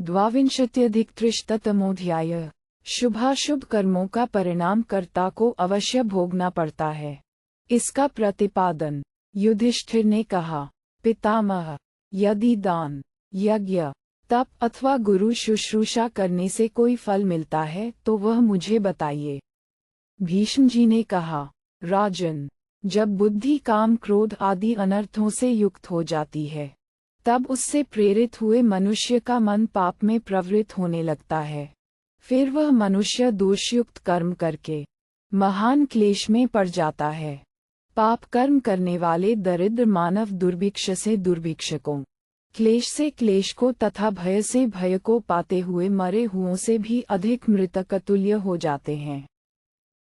द्वाविंशत्यधिक-त्रिशततमोऽध्यायः। शुभाशुभ कर्मों का परिणाम कर्ता को अवश्य भोगना पड़ता है। इसका प्रतिपादन युधिष्ठिर ने कहा, पितामह, यदि दान, यज्ञ, तप अथवा गुरु शुश्रूषा करने से कोई फल मिलता है तो वह मुझे बताइए। भीष्म जी ने कहा, राजन, जब बुद्धि काम क्रोध आदि अनर्थों से युक्त हो जाती है, तब उससे प्रेरित हुए मनुष्य का मन पाप में प्रवृत्त होने लगता है। फिर वह मनुष्य दोषयुक्त कर्म करके महान क्लेश में पड़ जाता है। पाप कर्म करने वाले दरिद्र मानव दुर्भिक्ष से दुर्भिक्ष को, क्लेश से क्लेश को तथा भय से भय को पाते हुए मरे हुओं से भी अधिक मृतकतुल्य हो जाते हैं।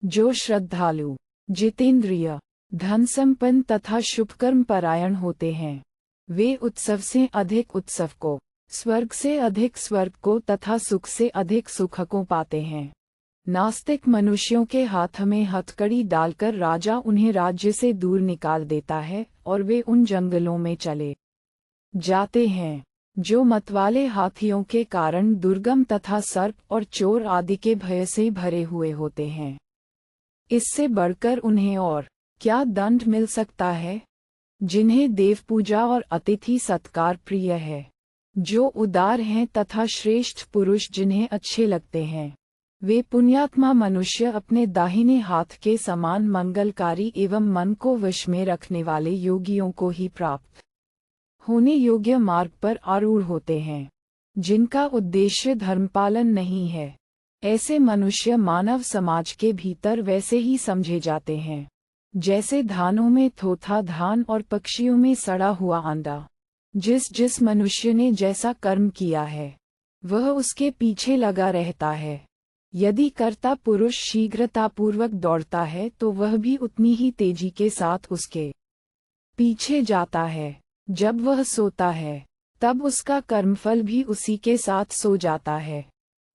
जो श्रद्धालु, जितेंद्रिय, धन संपन्न तथा शुभकर्म परायण होते हैं, वे उत्सव से अधिक उत्सव को, स्वर्ग से अधिक स्वर्ग को तथा सुख से अधिक सुख को पाते हैं। नास्तिक मनुष्यों के हाथ में हथकड़ी डालकर राजा उन्हें राज्य से दूर निकाल देता है और वे उन जंगलों में चले जाते हैं जो मतवाले हाथियों के कारण दुर्गम तथा सर्प और चोर आदि के भय से भरे हुए होते हैं। इससे बढ़कर उन्हें और क्या दंड मिल सकता है? जिन्हें देव पूजा और अतिथि सत्कार प्रिय है, जो उदार हैं तथा श्रेष्ठ पुरुष जिन्हें अच्छे लगते हैं, वे पुण्यात्मा मनुष्य अपने दाहिने हाथ के समान मंगलकारी एवं मन को वश में रखने वाले योगियों को ही प्राप्त होने योग्य मार्ग पर आरूढ़ होते हैं। जिनका उद्देश्य धर्मपालन नहीं है, ऐसे मनुष्य मानव समाज के भीतर वैसे ही समझे जाते हैं जैसे धानों में थोथा धान और पक्षियों में सड़ा हुआ अंडा। जिस मनुष्य ने जैसा कर्म किया है, वह उसके पीछे लगा रहता है। यदि कर्ता पुरुष शीघ्रतापूर्वक दौड़ता है तो वह भी उतनी ही तेजी के साथ उसके पीछे जाता है। जब वह सोता है, तब उसका कर्मफल भी उसी के साथ सो जाता है।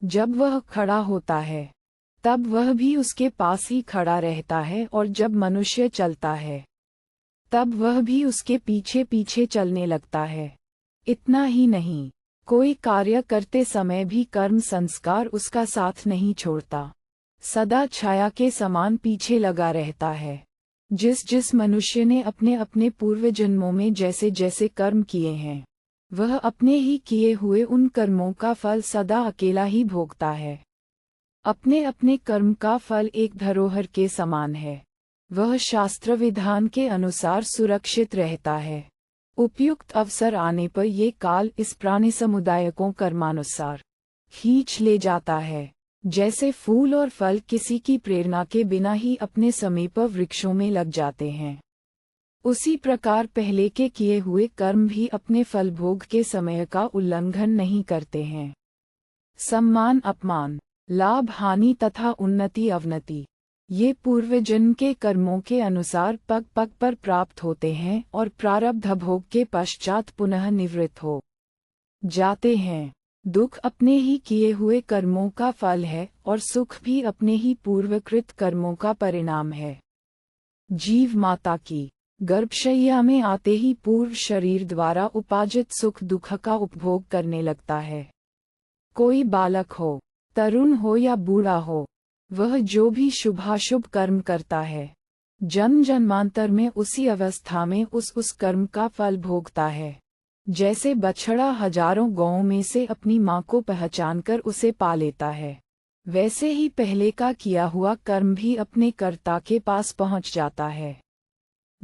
जब वह खड़ा होता है, तब वह भी उसके पास ही खड़ा रहता है, और जब मनुष्य चलता है, तब वह भी उसके पीछे पीछे चलने लगता है। इतना ही नहीं, कोई कार्य करते समय भी कर्म संस्कार उसका साथ नहीं छोड़ता, सदा छाया के समान पीछे लगा रहता है। जिस मनुष्य ने अपने अपने पूर्व जन्मों में जैसे जैसे कर्म किए हैं, वह अपने ही किए हुए उन कर्मों का फल सदा अकेला ही भोगता है। अपने अपने कर्म का फल एक धरोहर के समान है, वह शास्त्र विधान के अनुसार सुरक्षित रहता है। उपयुक्त अवसर आने पर ये काल इस प्राणी समुदाय को कर्मानुसार खींच ले जाता है, जैसे फूल और फल किसी की प्रेरणा के बिना ही अपने समीप वृक्षों में लग जाते हैं। उसी प्रकार पहले के किए हुए कर्म भी अपने फल भोग के समय का उल्लंघन नहीं करते हैं। सम्मान अपमान, लाभ हानि तथा उन्नति अवनति, ये पूर्व जन्म के कर्मों के अनुसार पग पग पर प्राप्त होते हैं और प्रारब्ध भोग के पश्चात पुनः निवृत्त हो जाते हैं। दुख अपने ही किए हुए कर्मों का फल है और सुख भी अपने ही पूर्वकृत कर्मों का परिणाम है। जीव माता की गर्भशय्या में आते ही पूर्व शरीर द्वारा उपार्जित सुख दुख का उपभोग करने लगता है। कोई बालक हो, तरुण हो या बूढ़ा हो, वह जो भी शुभाशुभ कर्म करता है, जन्म जन्मांतर में उसी अवस्था में उस कर्म का फल भोगता है। जैसे बछड़ा हजारों गौओं में से अपनी माँ को पहचानकर उसे पा लेता है, वैसे ही पहले का किया हुआ कर्म भी अपने कर्ता के पास पहुँच जाता है।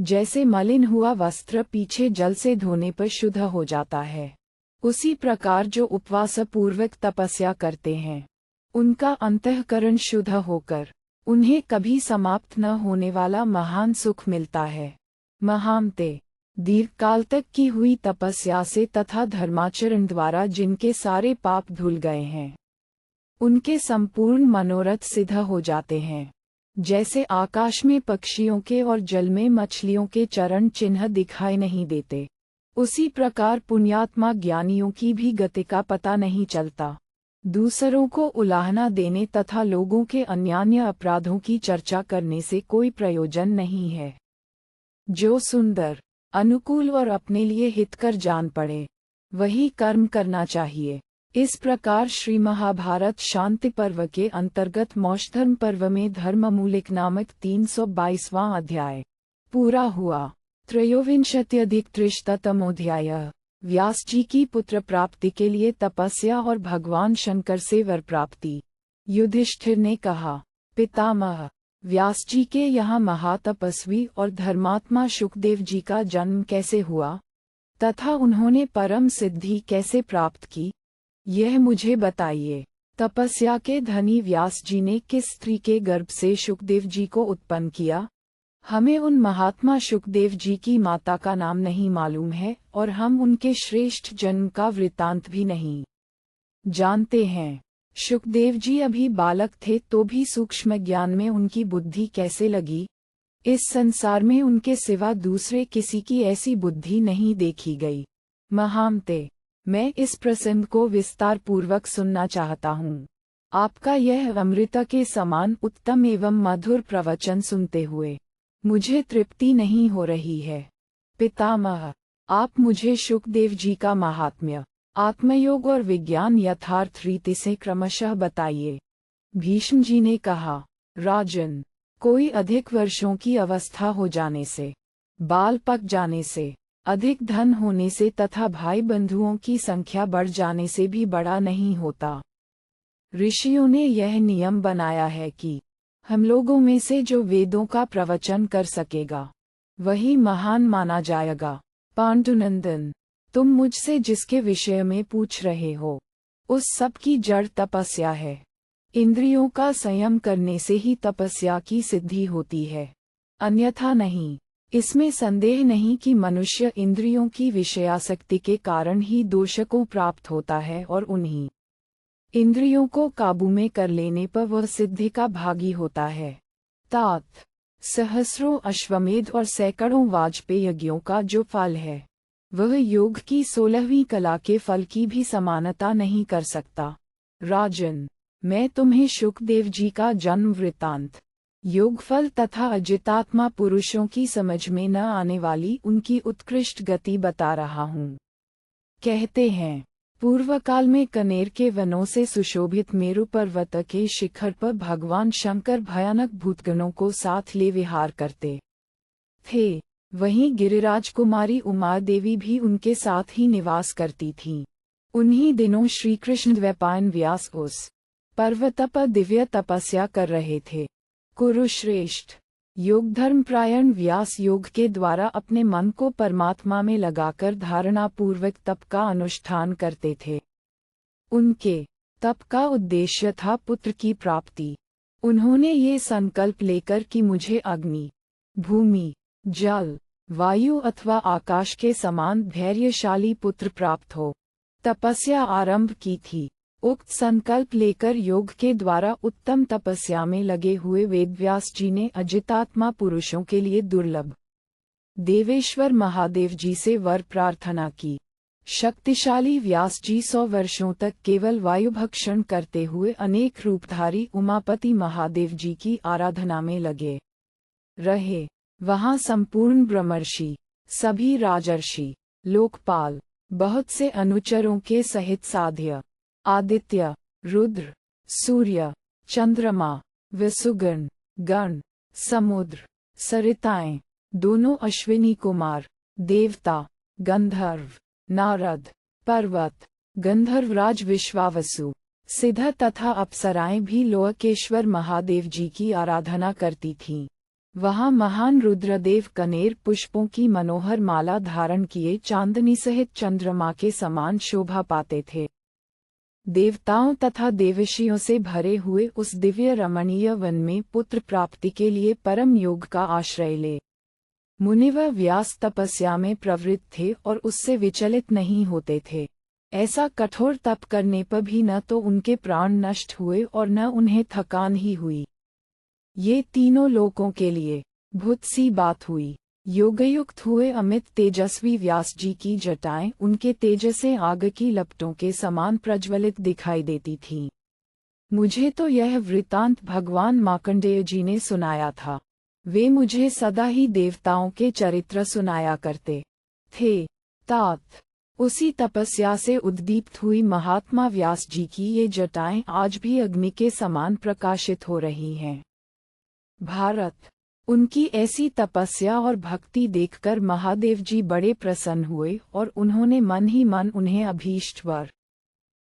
जैसे मलिन हुआ वस्त्र पीछे जल से धोने पर शुद्ध हो जाता है, उसी प्रकार जो उपवास पूर्वक तपस्या करते हैं, उनका अंतःकरण शुद्ध होकर उन्हें कभी समाप्त न होने वाला महान सुख मिलता है। महामते दीर्घकाल तक की हुई तपस्या से तथा धर्माचरण द्वारा जिनके सारे पाप धुल गए हैं, उनके संपूर्ण मनोरथ सिद्ध हो जाते हैं। जैसे आकाश में पक्षियों के और जल में मछलियों के चरण चिन्ह दिखाई नहीं देते, उसी प्रकार पुण्यात्मा ज्ञानियों की भी गति का पता नहीं चलता। दूसरों को उलाहना देने तथा लोगों के अन्यान्य अपराधों की चर्चा करने से कोई प्रयोजन नहीं है। जो सुंदर, अनुकूल और अपने लिए हितकर जान पड़े, वही कर्म करना चाहिए। इस प्रकार श्री महाभारत शांति पर्व के अंतर्गत मौक्षधर्म पर्व में धर्ममूलिक नामक 322वां अध्याय पूरा हुआ। त्रयोविंशत्यधिक-त्रिशतमोऽध्याय। व्यास जी की पुत्र प्राप्ति के लिए तपस्या और भगवान शंकर से वर प्राप्ति। युधिष्ठिर ने कहा, पितामह, व्यास जी के यहाँ महातपस्वी और धर्मात्मा शुकदेव जी का जन्म कैसे हुआ तथा उन्होंने परम सिद्धि कैसे प्राप्त की, यह मुझे बताइए। तपस्या के धनी व्यास जी ने किस स्त्री के गर्भ से शुकदेव जी को उत्पन्न किया? हमें उन महात्मा शुकदेव जी की माता का नाम नहीं मालूम है और हम उनके श्रेष्ठ जन्म का वृत्तांत भी नहीं जानते हैं। शुकदेव जी अभी बालक थे तो भी सूक्ष्म ज्ञान में उनकी बुद्धि कैसे लगी? इस संसार में उनके सिवा दूसरे किसी की ऐसी बुद्धि नहीं देखी गई। महामते, मैं इस प्रसंग को विस्तार पूर्वक सुनना चाहता हूँ। आपका यह अमृत के समान उत्तम एवं मधुर प्रवचन सुनते हुए मुझे तृप्ति नहीं हो रही है। पितामह, आप मुझे शुकदेव जी का महात्म्य, आत्मयोग और विज्ञान यथार्थ रीति से क्रमशः बताइए। भीष्म जी ने कहा, राजन, कोई अधिक वर्षों की अवस्था हो जाने से, बाल पक जाने से, अधिक धन होने से तथा भाई बंधुओं की संख्या बढ़ जाने से भी बड़ा नहीं होता। ऋषियों ने यह नियम बनाया है कि हम लोगों में से जो वेदों का प्रवचन कर सकेगा वही महान माना जाएगा। पांडुनंदन, तुम मुझसे जिसके विषय में पूछ रहे हो उस सब की जड़ तपस्या है। इंद्रियों का संयम करने से ही तपस्या की सिद्धि होती है, अन्यथा नहीं। इसमें संदेह नहीं कि मनुष्य इंद्रियों की विषयासक्ति के कारण ही दोष को प्राप्त होता है और उन्हीं इंद्रियों को काबू में कर लेने पर वह सिद्धि का भागी होता है। तात, सहस्रों अश्वमेध और सैकड़ों वाजपेय यज्ञों का जो फल है वह योग की 16वीं कला के फल की भी समानता नहीं कर सकता। राजन, मैं तुम्हें शुकदेव जी का जन्म वृत्तांत, योगफल तथा अजितात्मा पुरुषों की समझ में न आने वाली उनकी उत्कृष्ट गति बता रहा हूँ। कहते हैं, पूर्व काल में कनेर के वनों से सुशोभित मेरु पर्वत के शिखर पर भगवान शंकर भयानक भूतगणों को साथ ले विहार करते थे। वहीं गिरिराज कुमारी उमा देवी भी उनके साथ ही निवास करती थीं। उन्हीं दिनों श्री कृष्ण द्वैपायन व्यास उस पर्वत पर दिव्य तपस्या कर रहे थे। कुरुश्रेष्ठ, योग धर्म प्रायण व्यास योग के द्वारा अपने मन को परमात्मा में लगाकर धारणा पूर्वक तप का अनुष्ठान करते थे। उनके तप का उद्देश्य था पुत्र की प्राप्ति। उन्होंने ये संकल्प लेकर कि मुझे अग्नि, भूमि, जल, वायु अथवा आकाश के समान धैर्यशाली पुत्र प्राप्त हो, तपस्या आरंभ की थी। उक्त संकल्प लेकर योग के द्वारा उत्तम तपस्या में लगे हुए वेदव्यास जी ने अजितात्मा पुरुषों के लिए दुर्लभ देवेश्वर महादेव जी से वर प्रार्थना की। शक्तिशाली व्यास जी 100 वर्षों तक केवल वायु भक्षण करते हुए अनेक रूपधारी उमापति महादेव जी की आराधना में लगे रहे। वहां संपूर्ण ब्रह्मर्षि, सभी राजर्षि, लोकपाल, बहुत से अनुचरों के सहित साध्य, आदित्य, रुद्र, सूर्य, चंद्रमा, विसुगण, गण, समुद्र, सरिताएं, दोनों अश्विनी कुमार, देवता, गंधर्व, नारद, पर्वत, गंधर्वराज विश्वावसु, सिद्ध तथा अप्सराएं भी लोकेश्वर महादेव जी की आराधना करती थीं। वहां महान रुद्रदेव कनेर पुष्पों की मनोहर माला धारण किए चांदनी सहित चंद्रमा के समान शोभा पाते थे। देवताओं तथा देवषियों से भरे हुए उस दिव्य रमणीय वन में पुत्र प्राप्ति के लिए परम योग का आश्रय ले मुनिवर व्यास तपस्या में प्रवृत्त थे और उससे विचलित नहीं होते थे। ऐसा कठोर तप करने पर भी न तो उनके प्राण नष्ट हुए और न उन्हें थकान ही हुई। ये तीनों लोकों के लिए भूत सी बात हुई। योगयुक्त हुए अमित तेजस्वी व्यास जी की जटाएं उनके तेज से आग की लपटों के समान प्रज्वलित दिखाई देती थीं। मुझे तो यह वृत्तांत भगवान मार्कंडेय जी ने सुनाया था। वे मुझे सदा ही देवताओं के चरित्र सुनाया करते थे। तात, उसी तपस्या से उद्दीप्त हुई महात्मा व्यास जी की ये जटाएं आज भी अग्नि के समान प्रकाशित हो रही हैं। भारत, उनकी ऐसी तपस्या और भक्ति देखकर महादेव जी बड़े प्रसन्न हुए और उन्होंने मन ही मन उन्हें अभीष्ट वर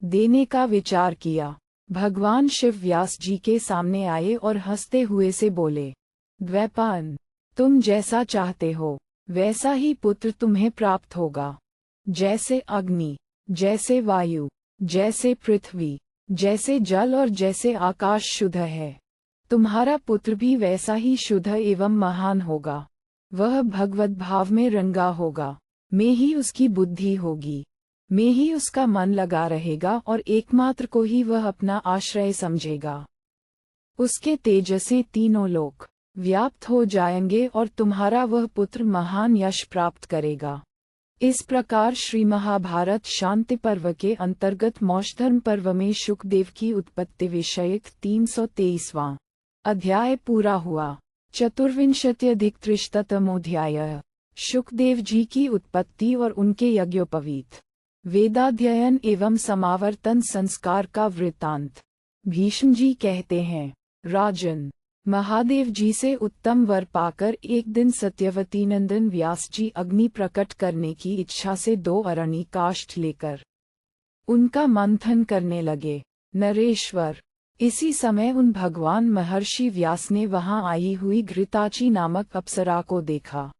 देने का विचार किया। भगवान शिव व्यास जी के सामने आए और हंसते हुए से बोले, द्वैपायन, तुम जैसा चाहते हो वैसा ही पुत्र तुम्हें प्राप्त होगा। जैसे अग्नि, जैसे वायु, जैसे पृथ्वी, जैसे जल और जैसे आकाश शुद्ध है, तुम्हारा पुत्र भी वैसा ही शुद्ध एवं महान होगा। वह भगवत भाव में रंगा होगा, में ही उसकी बुद्धि होगी, में ही उसका मन लगा रहेगा और एकमात्र को ही वह अपना आश्रय समझेगा। उसके तेज से तीनों लोक व्याप्त हो जाएंगे और तुम्हारा वह पुत्र महान यश प्राप्त करेगा। इस प्रकार श्री महाभारत शांति पर्व के अंतर्गत मौषधर्म पर्व में शुकदेव की उत्पत्ति विषयक 323वां अध्याय पूरा हुआ। चतुर्विंशत्यधिक-300तमोऽध्याय। शुकदेव जी की उत्पत्ति और उनके यज्ञोपवीत, वेदाध्ययन एवं समावर्तन संस्कार का वृत्तांत। भीष्म जी कहते हैं, राजन, महादेव जी से उत्तम वर पाकर एक दिन सत्यवती नंदन व्यास जी अग्नि प्रकट करने की इच्छा से 2 अरणी काष्ठ लेकर उनका मंथन करने लगे। नरेश्वर, इसी समय उन भगवान महर्षि व्यास ने वहां आई हुई घृताची नामक अप्सरा को देखा,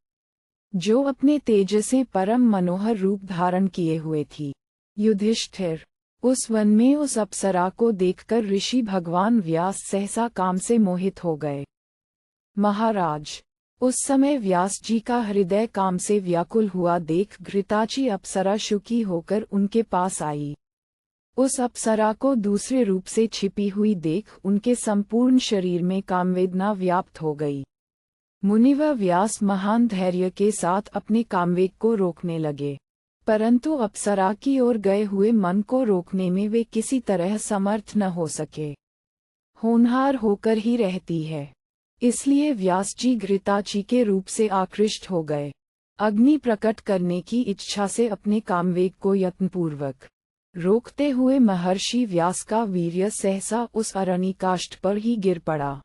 जो अपने तेज से परम मनोहर रूप धारण किए हुए थी। युधिष्ठिर, उस वन में उस अप्सरा को देखकर ऋषि भगवान व्यास सहसा काम से मोहित हो गए। महाराज, उस समय व्यास जी का हृदय काम से व्याकुल हुआ देख घृताची अप्सरा शुकी होकर उनके पास आई। उस अप्सरा को दूसरे रूप से छिपी हुई देख उनके संपूर्ण शरीर में कामवेदना व्याप्त हो गई। मुनिवर व्यास महान धैर्य के साथ अपने कामवेग को रोकने लगे, परंतु अप्सरा की ओर गए हुए मन को रोकने में वे किसी तरह समर्थ न हो सके। होनहार होकर ही रहती है, इसलिए व्यास जी घृताची के रूप से आकृष्ट हो गए। अग्नि प्रकट करने की इच्छा से अपने कामवेग को यत्नपूर्वक रोकते हुए महर्षि व्यास का वीर्य सहसा उस अरणी काष्ठ पर ही गिर पड़ा।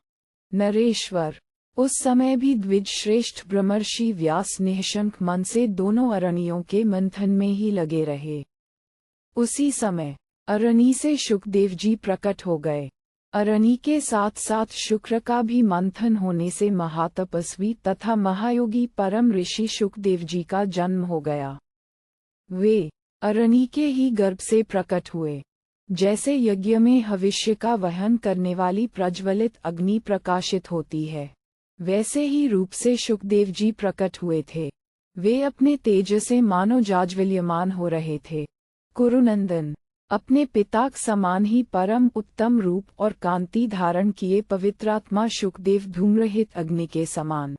नरेश्वर, उस समय भी द्विज श्रेष्ठ ब्रह्मर्षि व्यास निःशंक मन से दोनों अरणियों के मंथन में ही लगे रहे। उसी समय अरणी से शुकदेव जी प्रकट हो गए। अरणी के साथ साथ शुक्र का भी मंथन होने से महातपस्वी तथा महायोगी परम ऋषि शुकदेव जी का जन्म हो गया। वे अरणी के ही गर्भ से प्रकट हुए। जैसे यज्ञ में हविष्य का वहन करने वाली प्रज्वलित अग्नि प्रकाशित होती है, वैसे ही रूप से शुकदेव जी प्रकट हुए थे। वे अपने तेज से मानो जाज्वल्यमान हो रहे थे। कुरुनंदन, अपने पिता के समान ही परम उत्तम रूप और कांति धारण किए पवित्रात्मा शुकदेव धूम्रहित अग्नि के समान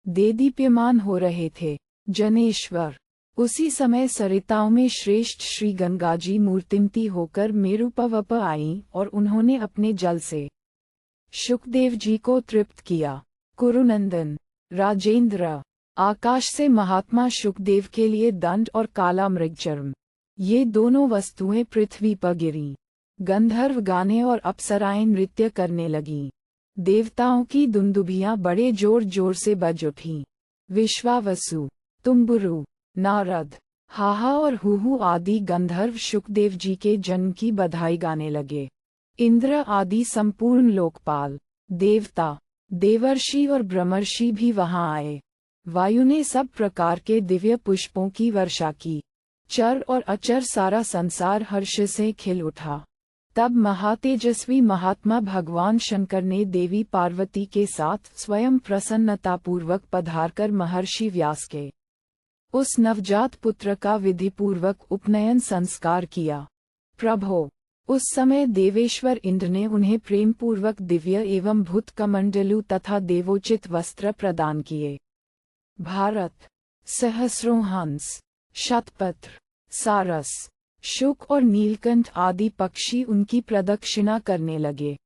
देदीप्यमान हो रहे थे। जनेश्वर, उसी समय सरिताओं में श्रेष्ठ श्री गंगा जी मूर्तिमती होकर मेरुपवप आईं और उन्होंने अपने जल से शुकदेव जी को तृप्त किया। कुरुनंदन, राजेंद्र, आकाश से महात्मा शुकदेव के लिए दंड और काला मृगचर्म, ये दोनों वस्तुएं पृथ्वी पर गिरीं। गंधर्व गाने और अप्सराएं नृत्य करने लगीं। देवताओं की दुंदुभियां बड़े जोर जोर से बज उठीं। विश्वावसु, तुम्बुरु, नारद, हाहा और हुहु आदि गंधर्व शुकदेव जी के जन्म की बधाई गाने लगे। इंद्र आदि संपूर्ण लोकपाल, देवता, देवर्षि और ब्रह्मर्षि भी वहां आए। वायु ने सब प्रकार के दिव्य पुष्पों की वर्षा की। चर और अचर सारा संसार हर्ष से खिल उठा। तब महातेजस्वी महात्मा भगवान शंकर ने देवी पार्वती के साथ स्वयं प्रसन्नतापूर्वक पधारकर महर्षि व्यास के उस नवजात पुत्र का विधिपूर्वक उपनयन संस्कार किया। प्रभो, उस समय देवेश्वर इंद्र ने उन्हें प्रेमपूर्वक दिव्य एवं भूत कमंडलु तथा देवोचित वस्त्र प्रदान किए। भारत, सहस्रों हंस, शतपत्र, सारस, शुक और नीलकंठ आदि पक्षी उनकी प्रदक्षिणा करने लगे।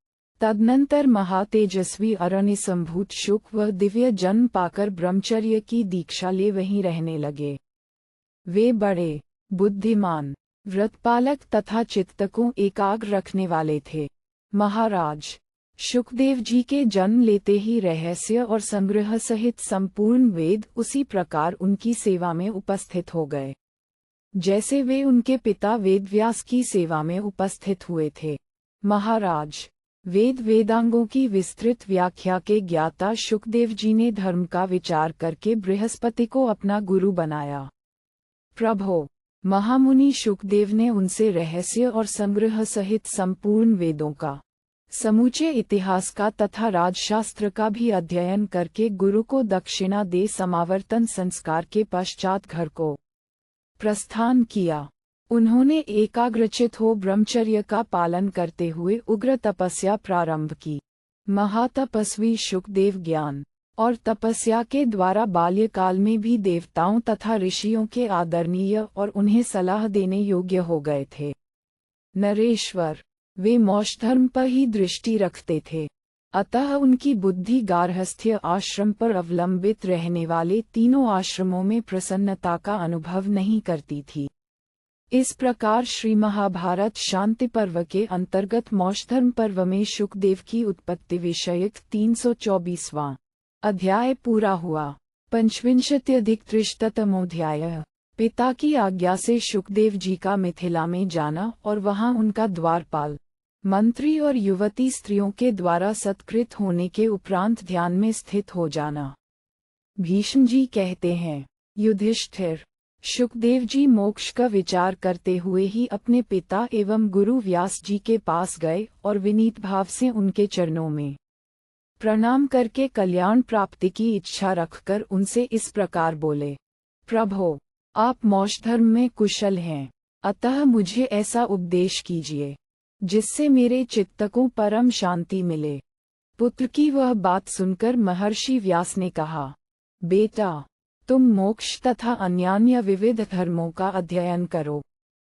तदनंतर महातेजस्वी अरण्य संभूत शुक व दिव्य जन्म पाकर ब्रह्मचर्य की दीक्षा ले वहीं रहने लगे। वे बड़े बुद्धिमान, व्रतपालक तथा चित्त को एकाग्र रखने वाले थे। महाराज शुकदेव जी के जन्म लेते ही रहस्य और संग्रह सहित संपूर्ण वेद उसी प्रकार उनकी सेवा में उपस्थित हो गए, जैसे वे उनके पिता वेदव्यास की सेवा में उपस्थित हुए थे। महाराज वेदांगों की विस्तृत व्याख्या के ज्ञाता शुकदेव जी ने धर्म का विचार करके बृहस्पति को अपना गुरु बनाया। प्रभो, महामुनि शुकदेव ने उनसे रहस्य और संग्रह सहित संपूर्ण वेदों का, समूचे इतिहास का तथा राजशास्त्र का भी अध्ययन करके गुरु को दक्षिणा दे समावर्तन संस्कार के पश्चात घर को प्रस्थान किया। उन्होंने एकाग्रचित हो ब्रह्मचर्य का पालन करते हुए उग्र तपस्या प्रारंभ की। महातपस्वी शुकदेव ज्ञान और तपस्या के द्वारा बाल्यकाल में भी देवताओं तथा ऋषियों के आदरणीय और उन्हें सलाह देने योग्य हो गए थे। नरेश्वर, वे मोक्ष धर्म पर ही दृष्टि रखते थे, अतः उनकी बुद्धि गार्हस्थ्य आश्रम पर अवलंबित रहने वाले तीनों आश्रमों में प्रसन्नता का अनुभव नहीं करती थी। इस प्रकार श्री महाभारत शांति पर्व के अंतर्गत मोक्ष धर्म पर्व में शुकदेव की उत्पत्ति विषयक 324वां अध्याय पूरा हुआ। 45-300 पिता की आज्ञा से शुकदेव जी का मिथिला में जाना और वहां उनका द्वारपाल, मंत्री और युवती स्त्रियों के द्वारा सत्कृत होने के उपरांत ध्यान में स्थित हो जाना। भीष्म जी कहते हैं, युधिष्ठिर, शुकदेव जी मोक्ष का विचार करते हुए ही अपने पिता एवं गुरु व्यास जी के पास गए और विनीत भाव से उनके चरणों में प्रणाम करके कल्याण प्राप्ति की इच्छा रखकर उनसे इस प्रकार बोले, प्रभो, आप मोक्ष धर्म में कुशल हैं, अतः मुझे ऐसा उपदेश कीजिए जिससे मेरे चित्त को परम शांति मिले। पुत्र की वह बात सुनकर महर्षि व्यास ने कहा, बेटा, तुम मोक्ष तथा अन्यान्य विविध धर्मों का अध्ययन करो।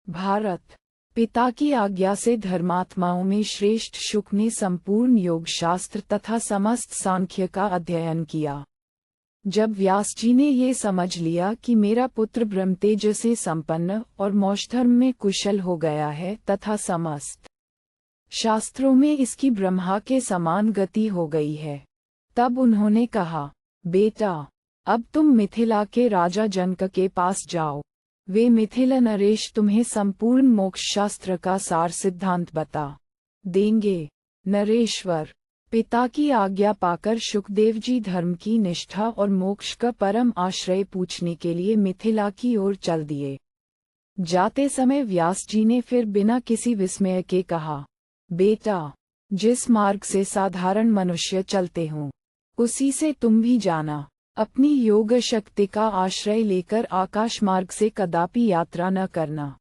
भारत पिता की आज्ञा से धर्मात्माओं में श्रेष्ठ शुक ने संपूर्ण योग शास्त्र तथा समस्त सांख्य का अध्ययन किया। जब व्यास जी ने ये समझ लिया कि मेरा पुत्र ब्रह्मतेज से संपन्न और मोक्ष धर्म में कुशल हो गया है तथा समस्त शास्त्रों में इसकी ब्रह्मा के समान गति हो गई है, तब उन्होंने कहा, बेटा, अब तुम मिथिला के राजा जनक के पास जाओ। वे मिथिला नरेश तुम्हें संपूर्ण मोक्ष शास्त्र का सार सिद्धांत बता देंगे। नरेश्वर, पिता की आज्ञा पाकर शुकदेव जी धर्म की निष्ठा और मोक्ष का परम आश्रय पूछने के लिए मिथिला की ओर चल दिए। जाते समय व्यास जी ने फिर बिना किसी विस्मय के कहा, बेटा, जिस मार्ग से साधारण मनुष्य चलते हों, उसी से तुम भी जाना। अपनी योग शक्ति का आश्रय लेकर आकाश मार्ग से कदापि यात्रा न करना।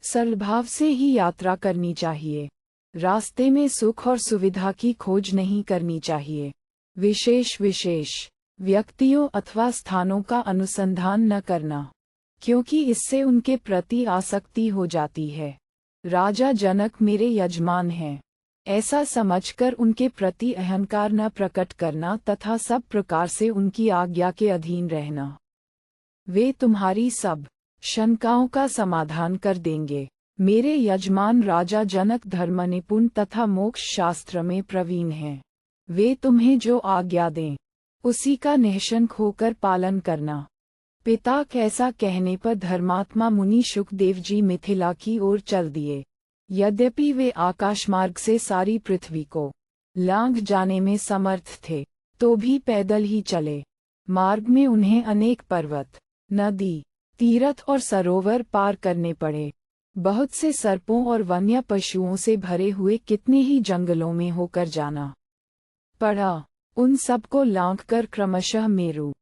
सरलभाव से ही यात्रा करनी चाहिए। रास्ते में सुख और सुविधा की खोज नहीं करनी चाहिए। विशेष व्यक्तियों अथवा स्थानों का अनुसंधान न करना, क्योंकि इससे उनके प्रति आसक्ति हो जाती है। राजा जनक मेरे यजमान हैं, ऐसा समझकर उनके प्रति अहंकार न प्रकट करना तथा सब प्रकार से उनकी आज्ञा के अधीन रहना। वे तुम्हारी सब शंकाओं का समाधान कर देंगे। मेरे यजमान राजा जनक धर्म निपुण तथा मोक्ष शास्त्र में प्रवीण हैं। वे तुम्हें जो आज्ञा दें, उसी का निःशंक होकर पालन करना। पिता कैसा कहने पर धर्मात्मा मुनि शुकदेव जी मिथिला की ओर चल दिए। यद्यपि वे आकाश मार्ग से सारी पृथ्वी को लांघ जाने में समर्थ थे, तो भी पैदल ही चले। मार्ग में उन्हें अनेक पर्वत, नदी, तीर्थ और सरोवर पार करने पड़े। बहुत से सर्पों और वन्य पशुओं से भरे हुए कितने ही जंगलों में होकर जाना पड़ा। उन सबको लांघकर क्रमशः मेरु,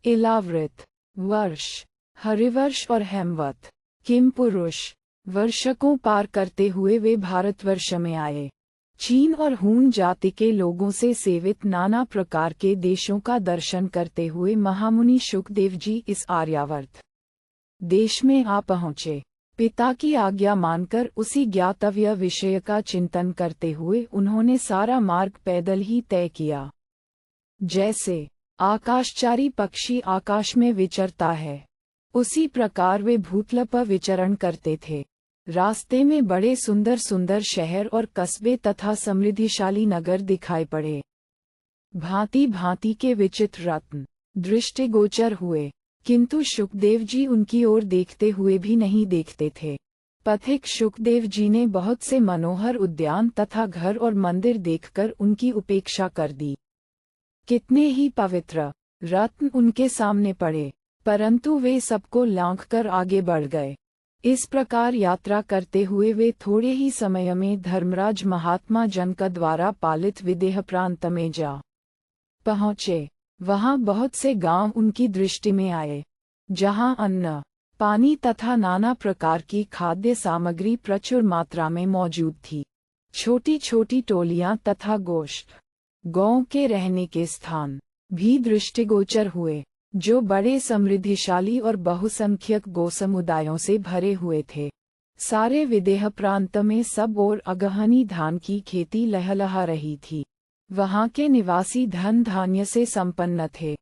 इलावृत, वर्ष, हरिवर्ष और हेमवत, किमपुरुष वर्ष को पार करते हुए वे भारतवर्ष में आए। चीन और हून जाति के लोगों से सेवित नाना प्रकार के देशों का दर्शन करते हुए महामुनि शुकदेव जी इस आर्यावर्त देश में आ पहुँचे। पिता की आज्ञा मानकर उसी ज्ञातव्य विषय का चिंतन करते हुए उन्होंने सारा मार्ग पैदल ही तय किया। जैसे आकाशचारी पक्षी आकाश में विचरता है, उसी प्रकार वे भूतल पर विचरण करते थे। रास्ते में बड़े सुंदर सुंदर शहर और कस्बे तथा समृद्धिशाली नगर दिखाई पड़े। भांति भांति के विचित्र रत्न दृष्टिगोचर हुए, किंतु शुकदेव जी उनकी ओर देखते हुए भी नहीं देखते थे। पथिक शुकदेव जी ने बहुत से मनोहर उद्यान तथा घर और मंदिर देखकर उनकी उपेक्षा कर दी। कितने ही पवित्र रत्न उनके सामने पड़े, परंतु वे सबको लांघकर आगे बढ़ गए। इस प्रकार यात्रा करते हुए वे थोड़े ही समय में धर्मराज महात्मा जनक द्वारा पालित विदेह प्रांत में जा पहुँचे। वहाँ बहुत से गांव उनकी दृष्टि में आए, जहाँ अन्न, पानी तथा नाना प्रकार की खाद्य सामग्री प्रचुर मात्रा में मौजूद थी। छोटी छोटी टोलियां तथा गोष्ठ गौं के रहने के स्थान भी दृष्टिगोचर हुए, जो बड़े समृद्धिशाली और बहुसंख्यक गो समुदायों से भरे हुए थे। सारे विदेह प्रांत में सब ओर अगहनी धान की खेती लहलहा रही थी। वहाँ के निवासी धन धान्य से संपन्न थे।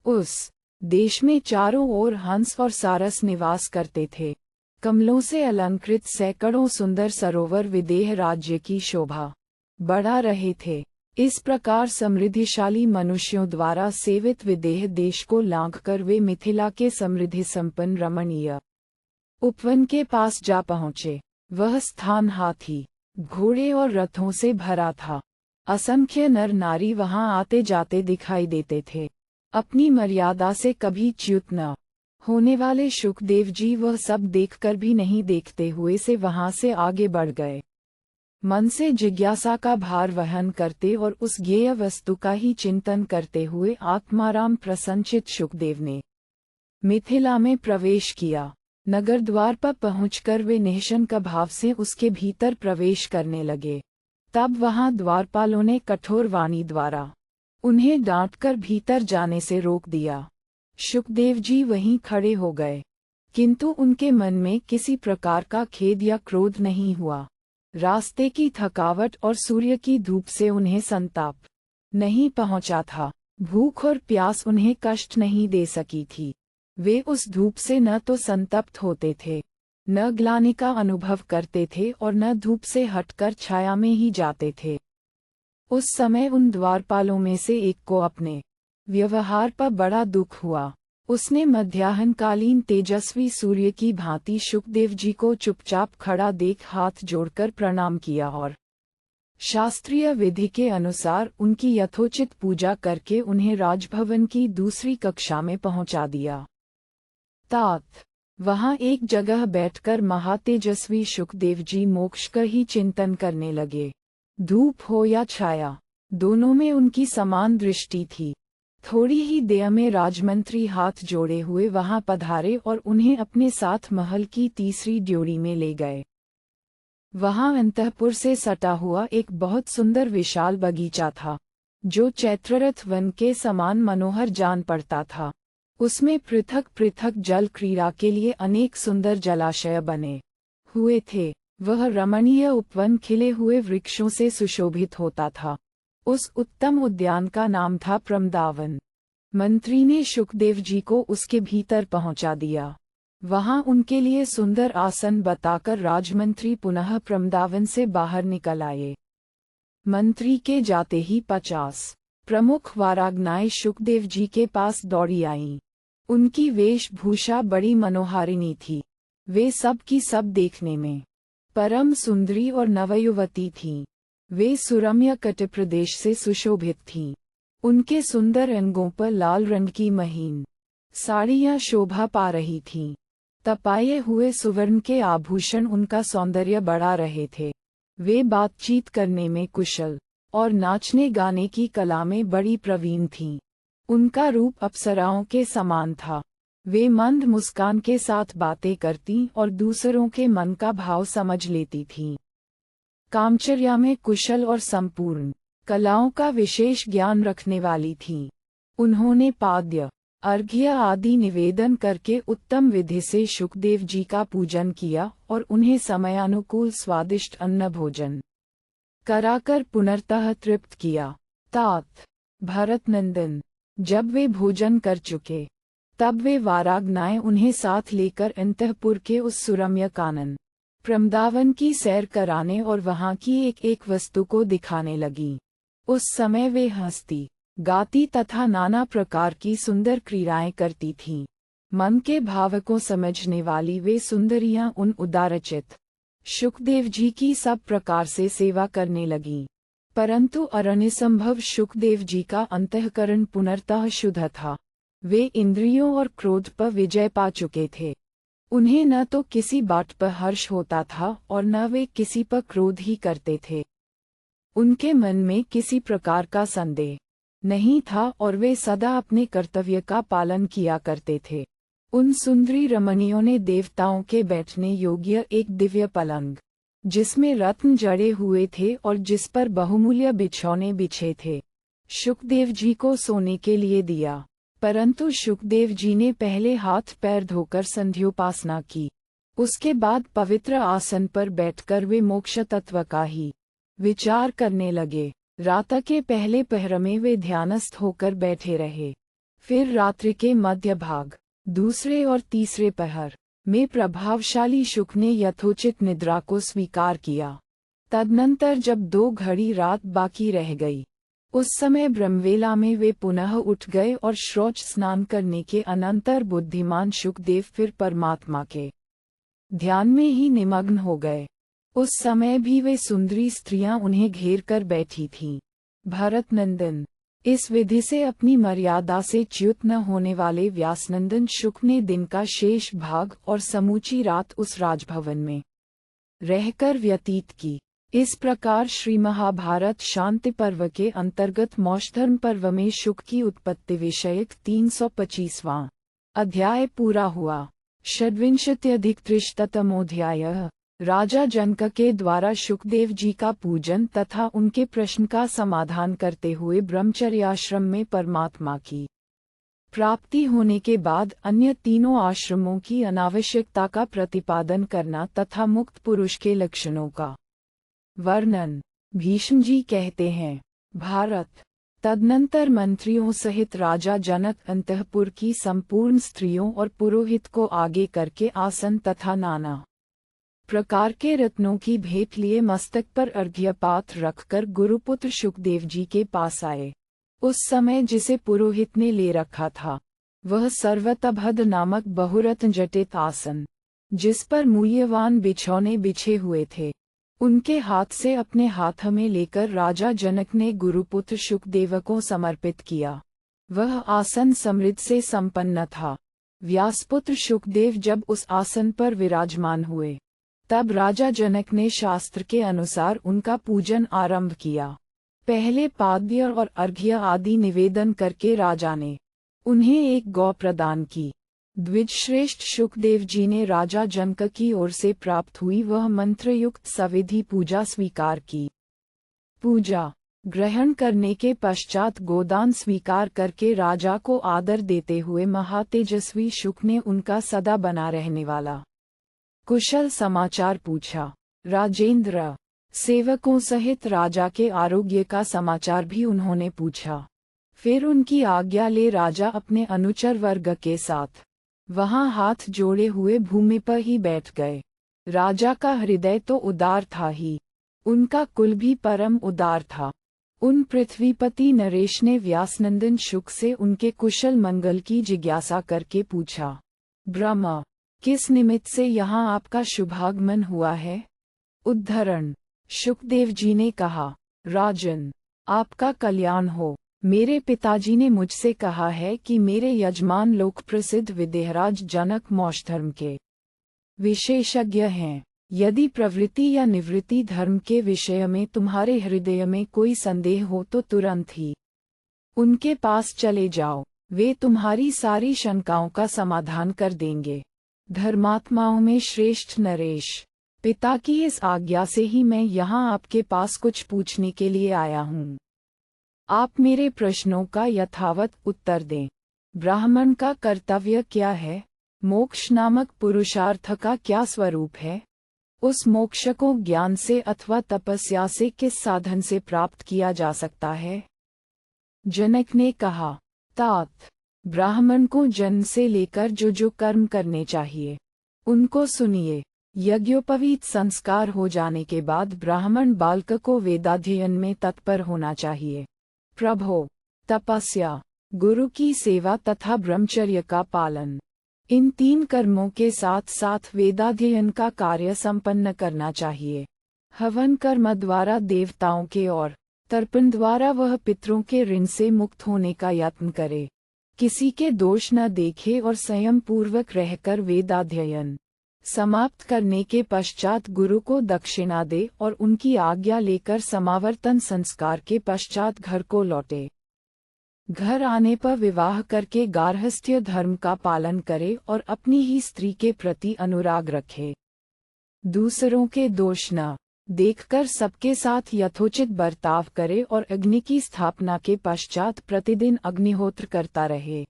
उस देश में चारों ओर हंस और सारस निवास करते थे। कमलों से अलंकृत सैकड़ों सुंदर सरोवर विदेह राज्य की शोभा बढ़ा रहे थे। इस प्रकार समृद्धिशाली मनुष्यों द्वारा सेवित विदेह देश को लांघकर वे मिथिला के समृद्धि संपन्न रमणीय उपवन के पास जा पहुँचे। वह स्थान हाथी, घोड़े और रथों से भरा था। असंख्य नर नारी वहां आते जाते दिखाई देते थे। अपनी मर्यादा से कभी च्युत न होने वाले शुकदेव जी वह सब देखकर भी नहीं देखते हुए से वहां से आगे बढ़ गए। मन से जिज्ञासा का भार वहन करते और उस ज्ञेय वस्तु का ही चिंतन करते हुए आत्माराम प्रसन्नचित शुकदेव ने मिथिला में प्रवेश किया। नगर द्वार पर पहुंचकर वे निःशंक भाव से उसके भीतर प्रवेश करने लगे। तब वहां द्वारपालों ने कठोर वाणी द्वारा उन्हें डांटकर भीतर जाने से रोक दिया। शुकदेव जी वहीं खड़े हो गए, किंतु उनके मन में किसी प्रकार का खेद या क्रोध नहीं हुआ। रास्ते की थकावट और सूर्य की धूप से उन्हें संताप नहीं पहुंचा था। भूख और प्यास उन्हें कष्ट नहीं दे सकी थी। वे उस धूप से न तो संतप्त होते थे, न ग्लानि का अनुभव करते थे और न धूप से हटकर छाया में ही जाते थे। उस समय उन द्वारपालों में से एक को अपने व्यवहार पर बड़ा दुख हुआ। उसने मध्याह्नकालीन तेजस्वी सूर्य की भांति शुकदेव जी को चुपचाप खड़ा देख हाथ जोड़कर प्रणाम किया और शास्त्रीय विधि के अनुसार उनकी यथोचित पूजा करके उन्हें राजभवन की दूसरी कक्षा में पहुंचा दिया। तात वहां एक जगह बैठकर महातेजस्वी शुकदेव जी मोक्ष का ही चिंतन करने लगे। धूप हो या छाया, दोनों में उनकी समान दृष्टि थी। थोड़ी ही देर में राजमंत्री हाथ जोड़े हुए वहां पधारे और उन्हें अपने साथ महल की तीसरी ड्योढ़ी में ले गए। वहां अंतःपुर से सटा हुआ एक बहुत सुंदर विशाल बगीचा था, जो चैत्ररथ वन के समान मनोहर जान पड़ता था। उसमें पृथक पृथक जल क्रीड़ा के लिए अनेक सुंदर जलाशय बने हुए थे। वह रमणीय उपवन खिले हुए वृक्षों से सुशोभित होता था। उस उत्तम उद्यान का नाम था प्रमदावन। मंत्री ने शुकदेव जी को उसके भीतर पहुंचा दिया। वहां उनके लिए सुंदर आसन बताकर राजमंत्री पुनः प्रमदावन से बाहर निकल आए। मंत्री के जाते ही 50 प्रमुख वारागनाएं शुकदेव जी के पास दौड़ी आईं। उनकी वेशभूषा बड़ी मनोहारिणी थी। वे सब की सब देखने में परम सुंदरी और नवयुवती थीं। वे सुरम्य कट प्रदेश से सुशोभित थीं। उनके सुंदर अंगों पर लाल रंग की महीन साड़ियां शोभा पा रही थीं। तपाए हुए सुवर्ण के आभूषण उनका सौंदर्य बढ़ा रहे थे। वे बातचीत करने में कुशल और नाचने गाने की कला में बड़ी प्रवीण थीं। उनका रूप अप्सराओं के समान था। वे मंद मुस्कान के साथ बातें करती और दूसरों के मन का भाव समझ लेती थीं। कामचर्या में कुशल और संपूर्ण कलाओं का विशेष ज्ञान रखने वाली थीं। उन्होंने पाद्य, अर्घ्य आदि निवेदन करके उत्तम विधि से शुकदेव जी का पूजन किया और उन्हें समयानुकूल स्वादिष्ट अन्न भोजन कराकर पुनर्तः तृप्त किया। तात भरत नंदन जब वे भोजन कर चुके तब वे वाराग्नाएं उन्हें साथ लेकर अंतःपुर के उस सुरम्य कानन प्रमदावन की सैर कराने और वहां की एक एक वस्तु को दिखाने लगी। उस समय वे हंसती, गाती तथा नाना प्रकार की सुंदर क्रीड़ाएं करती थीं। मन के भाव को समझने वाली वे सुंदरियां उन उदारचित शुकदेव जी की सब प्रकार से सेवा करने लगीं। परंतु अरण्य संभव शुकदेव जी का अंतःकरण पुनर्तः शुद्ध था। वे इंद्रियों और क्रोध पर विजय पा चुके थे। उन्हें न तो किसी बात पर हर्ष होता था और न वे किसी पर क्रोध ही करते थे। उनके मन में किसी प्रकार का संदेह नहीं था और वे सदा अपने कर्तव्य का पालन किया करते थे। उन सुंदरी रमणियों ने देवताओं के बैठने योग्य एक दिव्य पलंग, जिसमें रत्न जड़े हुए थे और जिस पर बहुमूल्य बिछौने बिछे थे, शुकदेव जी को सोने के लिए दिया। परंतु शुकदेव जी ने पहले हाथ पैर धोकर संध्योपासना की। उसके बाद पवित्र आसन पर बैठकर वे मोक्ष तत्व का ही विचार करने लगे। रात के पहले पहर में वे ध्यानस्थ होकर बैठे रहे। फिर रात्रि के मध्य भाग, दूसरे और तीसरे पहर में प्रभावशाली शुक ने यथोचित निद्रा को स्वीकार किया। तदनंतर जब 2 घड़ी रात बाकी रह गई, उस समय ब्रह्मवेला में वे पुनः उठ गए और शौच स्नान करने के अनंतर बुद्धिमान शुकदेव फिर परमात्मा के ध्यान में ही निमग्न हो गए। उस समय भी वे सुंदरी स्त्रियां उन्हें घेर कर बैठी थीं। भरत नंदन, इस विधि से अपनी मर्यादा से च्युत न होने वाले व्यासनंदन शुक ने दिन का शेष भाग और समूची रात उस राजभवन में रहकर व्यतीत की। इस प्रकार श्री महाभारत शांति पर्व के अंतर्गत मौषधर्म पर्व में शुक की उत्पत्ति विषयक 325वां अध्याय पूरा हुआ। षड्विंशत्यधिक-300तमोऽध्यायः। राजा जनक के द्वारा शुकदेव जी का पूजन तथा उनके प्रश्न का समाधान करते हुए ब्रह्मचर्याश्रम में परमात्मा की प्राप्ति होने के बाद अन्य तीनों आश्रमों की अनावश्यकता का प्रतिपादन करना तथा मुक्त पुरुष के लक्षणों का वर्णन। भीष्म जी कहते हैं, भारत, तदनंतर मंत्रियों सहित राजा जनक अंतःपुर की संपूर्ण स्त्रियों और पुरोहित को आगे करके आसन तथा नाना प्रकार के रत्नों की भेंट लिए मस्तक पर अर्घ्यपात्र रखकर गुरुपुत्र शुकदेव जी के पास आए। उस समय जिसे पुरोहित ने ले रखा था, वह सर्वतभद नामक बहुरत्न जटित आसन, जिस पर मूल्यवान बिछौने बिछे हुए थे, उनके हाथ से अपने हाथ में लेकर राजा जनक ने गुरुपुत्र शुकदेव को समर्पित किया। वह आसन समृद्ध से संपन्न था। व्यासपुत्र शुकदेव जब उस आसन पर विराजमान हुए, तब राजा जनक ने शास्त्र के अनुसार उनका पूजन आरंभ किया। पहले पाद्य और अर्घ्य आदि निवेदन करके राजा ने उन्हें एक गौ प्रदान की। द्विजश्रेष्ठ शुकदेव जी ने राजा जनक की ओर से प्राप्त हुई वह मंत्रयुक्त सविधि पूजा स्वीकार की। पूजा ग्रहण करने के पश्चात गोदान स्वीकार करके राजा को आदर देते हुए महातेजस्वी शुक ने उनका सदा बना रहने वाला कुशल समाचार पूछा। राजेंद्र, सेवकों सहित राजा के आरोग्य का समाचार भी उन्होंने पूछा। फिर उनकी आज्ञा ले राजा अपने अनुचर वर्ग के साथ वहां हाथ जोड़े हुए भूमि पर ही बैठ गए। राजा का हृदय तो उदार था ही, उनका कुल भी परम उदार था। उन पृथ्वीपति नरेश ने व्यासनंदन शुक से उनके कुशल मंगल की जिज्ञासा करके पूछा, ब्रह्म, किस निमित्त से यहाँ आपका शुभागमन हुआ है? उद्धरण। शुकदेव जी ने कहा, राजन, आपका कल्याण हो। मेरे पिताजी ने मुझसे कहा है कि मेरे यजमान लोक प्रसिद्ध विदेहराज जनक मौषधर्म के विशेषज्ञ हैं। यदि प्रवृत्ति या निवृत्ति धर्म के विषय में तुम्हारे हृदय में कोई संदेह हो तो तुरंत ही उनके पास चले जाओ, वे तुम्हारी सारी शंकाओं का समाधान कर देंगे। धर्मात्माओं में श्रेष्ठ नरेश, पिता की इस आज्ञा से ही मैं यहाँ आपके पास कुछ पूछने के लिए आया हूँ। आप मेरे प्रश्नों का यथावत उत्तर दें। ब्राह्मण का कर्तव्य क्या है? मोक्ष नामक पुरुषार्थ का क्या स्वरूप है? उस मोक्ष को ज्ञान से अथवा तपस्या से किस साधन से प्राप्त किया जा सकता है? जनक ने कहा, तात, ब्राह्मण को जन्म से लेकर जो कर्म करने चाहिए उनको सुनिए। यज्ञोपवीत संस्कार हो जाने के बाद ब्राह्मण बालक को वेदाध्ययन में तत्पर होना चाहिए। प्रभो, तपस्या, गुरु की सेवा तथा ब्रह्मचर्य का पालन, इन 3 कर्मों के साथ साथ वेदाध्ययन का कार्य संपन्न करना चाहिए। हवन कर्म द्वारा देवताओं के और तर्पण द्वारा वह पितरों के ऋण से मुक्त होने का यत्न करे। किसी के दोष न देखे और संयम पूर्वक रहकर वेदाध्ययन समाप्त करने के पश्चात गुरु को दक्षिणा दे और उनकी आज्ञा लेकर समावर्तन संस्कार के पश्चात घर को लौटे। घर आने पर विवाह करके गार्हस्थ्य धर्म का पालन करे और अपनी ही स्त्री के प्रति अनुराग रखे। दूसरों के दोष न देखकर सबके साथ यथोचित बर्ताव करे और अग्नि की स्थापना के पश्चात प्रतिदिन अग्निहोत्र करता रहे।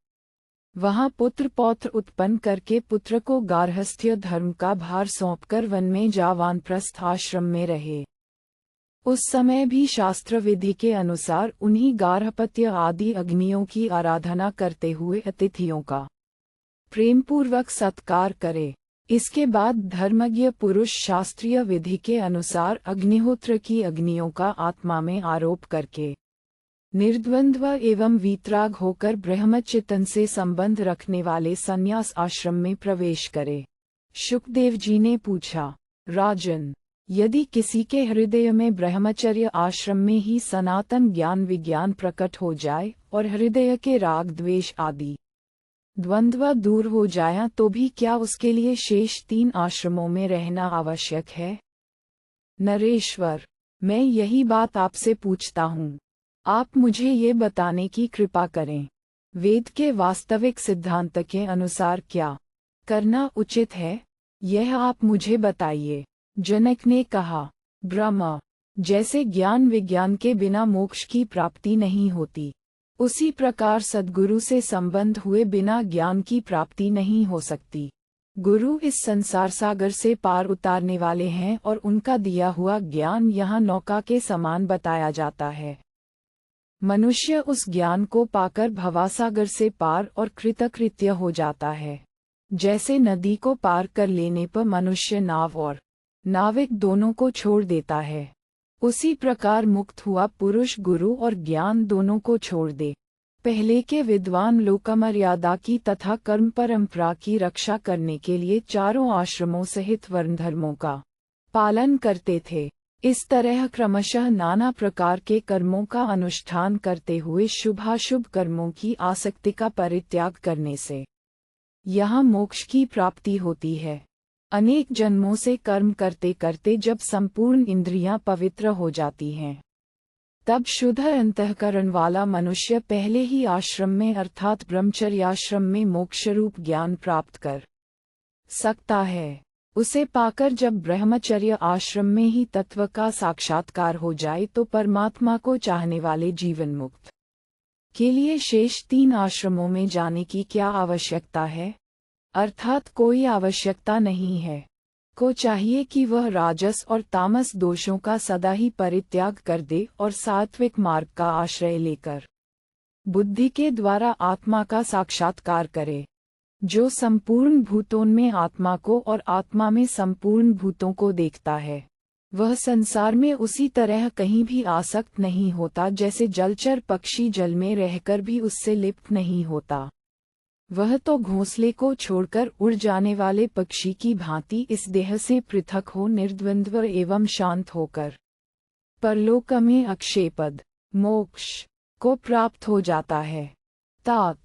वहाँ पुत्र पौत्र उत्पन्न करके पुत्र को गार्हस्थ्य धर्म का भार सौंपकर वन में जा वानप्रस्थ आश्रम में रहे। उस समय भी शास्त्र विधि के अनुसार उन्हीं गार्हपत्य आदि अग्नियों की आराधना करते हुए अतिथियों का प्रेमपूर्वक सत्कार करे। इसके बाद धर्मज्ञ पुरुष शास्त्रीय विधि के अनुसार अग्निहोत्र की अग्नियों का आत्मा में आरोप करके निर्द्वंद्व एवं वीतराग होकर ब्रह्मचितन से संबंध रखने वाले संन्यास आश्रम में प्रवेश करे। शुकदेव जी ने पूछा, राजन, यदि किसी के हृदय में ब्रह्मचर्य आश्रम में ही सनातन ज्ञान विज्ञान प्रकट हो जाए और हृदय के राग द्वेष आदि द्वंद्व दूर हो जाए तो भी क्या उसके लिए शेष 3 आश्रमों में रहना आवश्यक है? नरेश्वर, मैं यही बात आपसे पूछता हूँ। आप मुझे ये बताने की कृपा करें, वेद के वास्तविक सिद्धांत के अनुसार क्या करना उचित है, यह आप मुझे बताइए। जनक ने कहा, ब्रह्म, जैसे ज्ञान विज्ञान के बिना मोक्ष की प्राप्ति नहीं होती, उसी प्रकार सद्गुरु से संबंध हुए बिना ज्ञान की प्राप्ति नहीं हो सकती। गुरु इस संसार सागर से पार उतारने वाले हैं और उनका दिया हुआ ज्ञान यहाँ नौका के समान बताया जाता है। मनुष्य उस ज्ञान को पाकर भवसागर से पार और कृतकृत्य हो जाता है। जैसे नदी को पार कर लेने पर मनुष्य नाव और नाविक दोनों को छोड़ देता है, उसी प्रकार मुक्त हुआ पुरुष गुरु और ज्ञान दोनों को छोड़ दे। पहले के विद्वान लोक मर्यादा की तथा कर्म परंपरा की रक्षा करने के लिए 4 आश्रमों सहित वर्ण धर्मों का पालन करते थे। इस तरह क्रमशः नाना प्रकार के कर्मों का अनुष्ठान करते हुए शुभाशुभ कर्मों की आसक्ति का परित्याग करने से यहाँ मोक्ष की प्राप्ति होती है। अनेक जन्मों से कर्म करते करते जब संपूर्ण इंद्रियां पवित्र हो जाती हैं, तब शुद्ध अंतःकरण वाला मनुष्य पहले ही आश्रम में अर्थात ब्रह्मचर्याश्रम में मोक्षरूप ज्ञान प्राप्त कर सकता है। उसे पाकर जब ब्रह्मचर्य आश्रम में ही तत्व का साक्षात्कार हो जाए तो परमात्मा को चाहने वाले जीवन मुक्त के लिए शेष 3 आश्रमों में जाने की क्या आवश्यकता है? अर्थात कोई आवश्यकता नहीं है। को चाहिए कि वह राजस और तामस दोषों का सदा ही परित्याग कर दे और सात्विक मार्ग का आश्रय लेकर बुद्धि के द्वारा आत्मा का साक्षात्कार करे। जो संपूर्ण भूतों में आत्मा को और आत्मा में संपूर्ण भूतों को देखता है, वह संसार में उसी तरह कहीं भी आसक्त नहीं होता जैसे जलचर पक्षी जल में रहकर भी उससे लिप्त नहीं होता। वह तो घोंसले को छोड़कर उड़ जाने वाले पक्षी की भांति इस देह से पृथक हो निर्द्वंद्व एवं शांत होकर परलोक में अक्षयपद मोक्ष को प्राप्त हो जाता है। तात,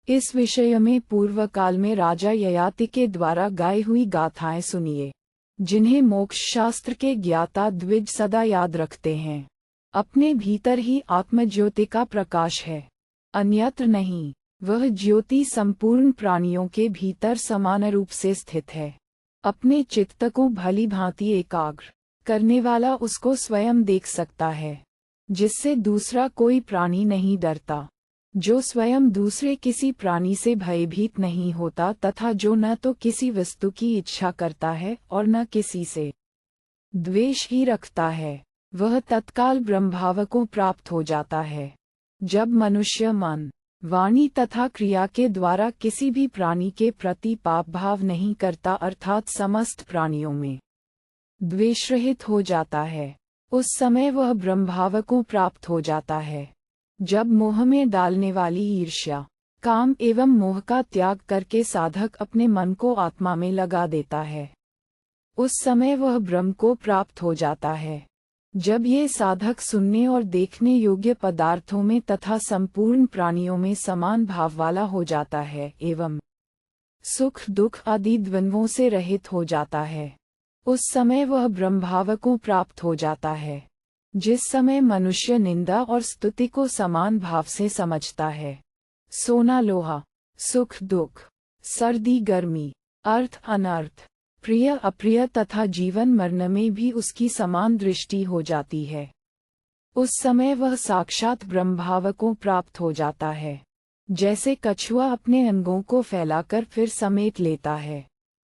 इस विषय में पूर्व काल में राजा ययाति के द्वारा गाई हुई गाथाएं सुनिए, जिन्हें मोक्ष शास्त्र के ज्ञाता द्विज सदा याद रखते हैं। अपने भीतर ही आत्मज्योति का प्रकाश है, अन्यत्र नहीं। वह ज्योति संपूर्ण प्राणियों के भीतर समान रूप से स्थित है। अपने चित्त को भली भांति एकाग्र करने वाला उसको स्वयं देख सकता है, जिससे दूसरा कोई प्राणी नहीं डरता। जो स्वयं दूसरे किसी प्राणी से भयभीत नहीं होता तथा जो न तो किसी वस्तु की इच्छा करता है और न किसी से द्वेष ही रखता है, वह तत्काल ब्रह्मभाव को प्राप्त हो जाता है। जब मनुष्य मन वाणी तथा क्रिया के द्वारा किसी भी प्राणी के प्रति पाप भाव नहीं करता, अर्थात समस्त प्राणियों में द्वेषरहित हो जाता है, उस समय वह ब्रह्मभाव को प्राप्त हो जाता है। जब मोह में डालने वाली ईर्ष्या, काम एवं मोह का त्याग करके साधक अपने मन को आत्मा में लगा देता है, उस समय वह ब्रह्म को प्राप्त हो जाता है। जब ये साधक सुनने और देखने योग्य पदार्थों में तथा संपूर्ण प्राणियों में समान भाव वाला हो जाता है एवं सुख दुख आदि द्वंद्वों से रहित हो जाता है, उस समय वह ब्रह्मभाव को प्राप्त हो जाता है। जिस समय मनुष्य निंदा और स्तुति को समान भाव से समझता है, सोना लोहा, सुख दुख, सर्दी गर्मी, अर्थ अनर्थ, प्रिय अप्रिय तथा जीवन मरण में भी उसकी समान दृष्टि हो जाती है, उस समय वह साक्षात ब्रह्मभाव को प्राप्त हो जाता है। जैसे कछुआ अपने अंगों को फैलाकर फिर समेट लेता है,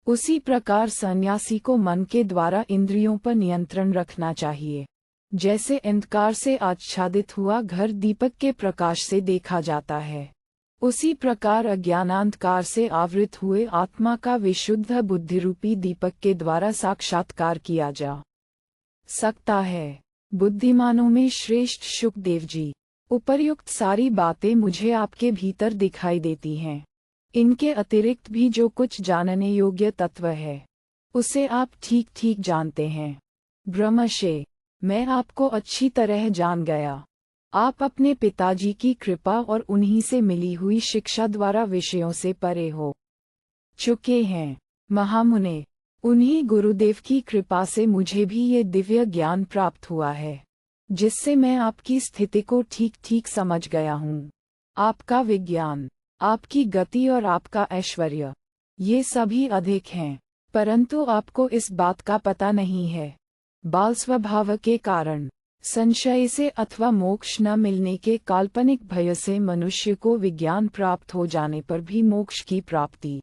उसी प्रकार सन्यासी को मन के द्वारा इंद्रियों पर नियंत्रण रखना चाहिए। जैसे अंधकार से आच्छादित हुआ घर दीपक के प्रकाश से देखा जाता है, उसी प्रकार अज्ञानांधकार से आवृत हुए आत्मा का विशुद्ध बुद्धिरूपी दीपक के द्वारा साक्षात्कार किया जा सकता है। बुद्धिमानों में श्रेष्ठ शुकदेव जी, उपर्युक्त सारी बातें मुझे आपके भीतर दिखाई देती हैं। इनके अतिरिक्त भी जो कुछ जानने योग्य तत्व है, उसे आप ठीक ठीक जानते हैं। ब्रह्मशे, मैं आपको अच्छी तरह जान गया। आप अपने पिताजी की कृपा और उन्हीं से मिली हुई शिक्षा द्वारा विषयों से परे हो चुके हैं। महामुने, उन्हीं गुरुदेव की कृपा से मुझे भी ये दिव्य ज्ञान प्राप्त हुआ है, जिससे मैं आपकी स्थिति को ठीक ठीक समझ गया हूँ। आपका विज्ञान, आपकी गति और आपका ऐश्वर्य, ये सभी अधिक हैं, परंतु आपको इस बात का पता नहीं है। बाल स्वभाव के कारण, संशय से अथवा मोक्ष न मिलने के काल्पनिक भय से मनुष्य को विज्ञान प्राप्त हो जाने पर भी मोक्ष की प्राप्ति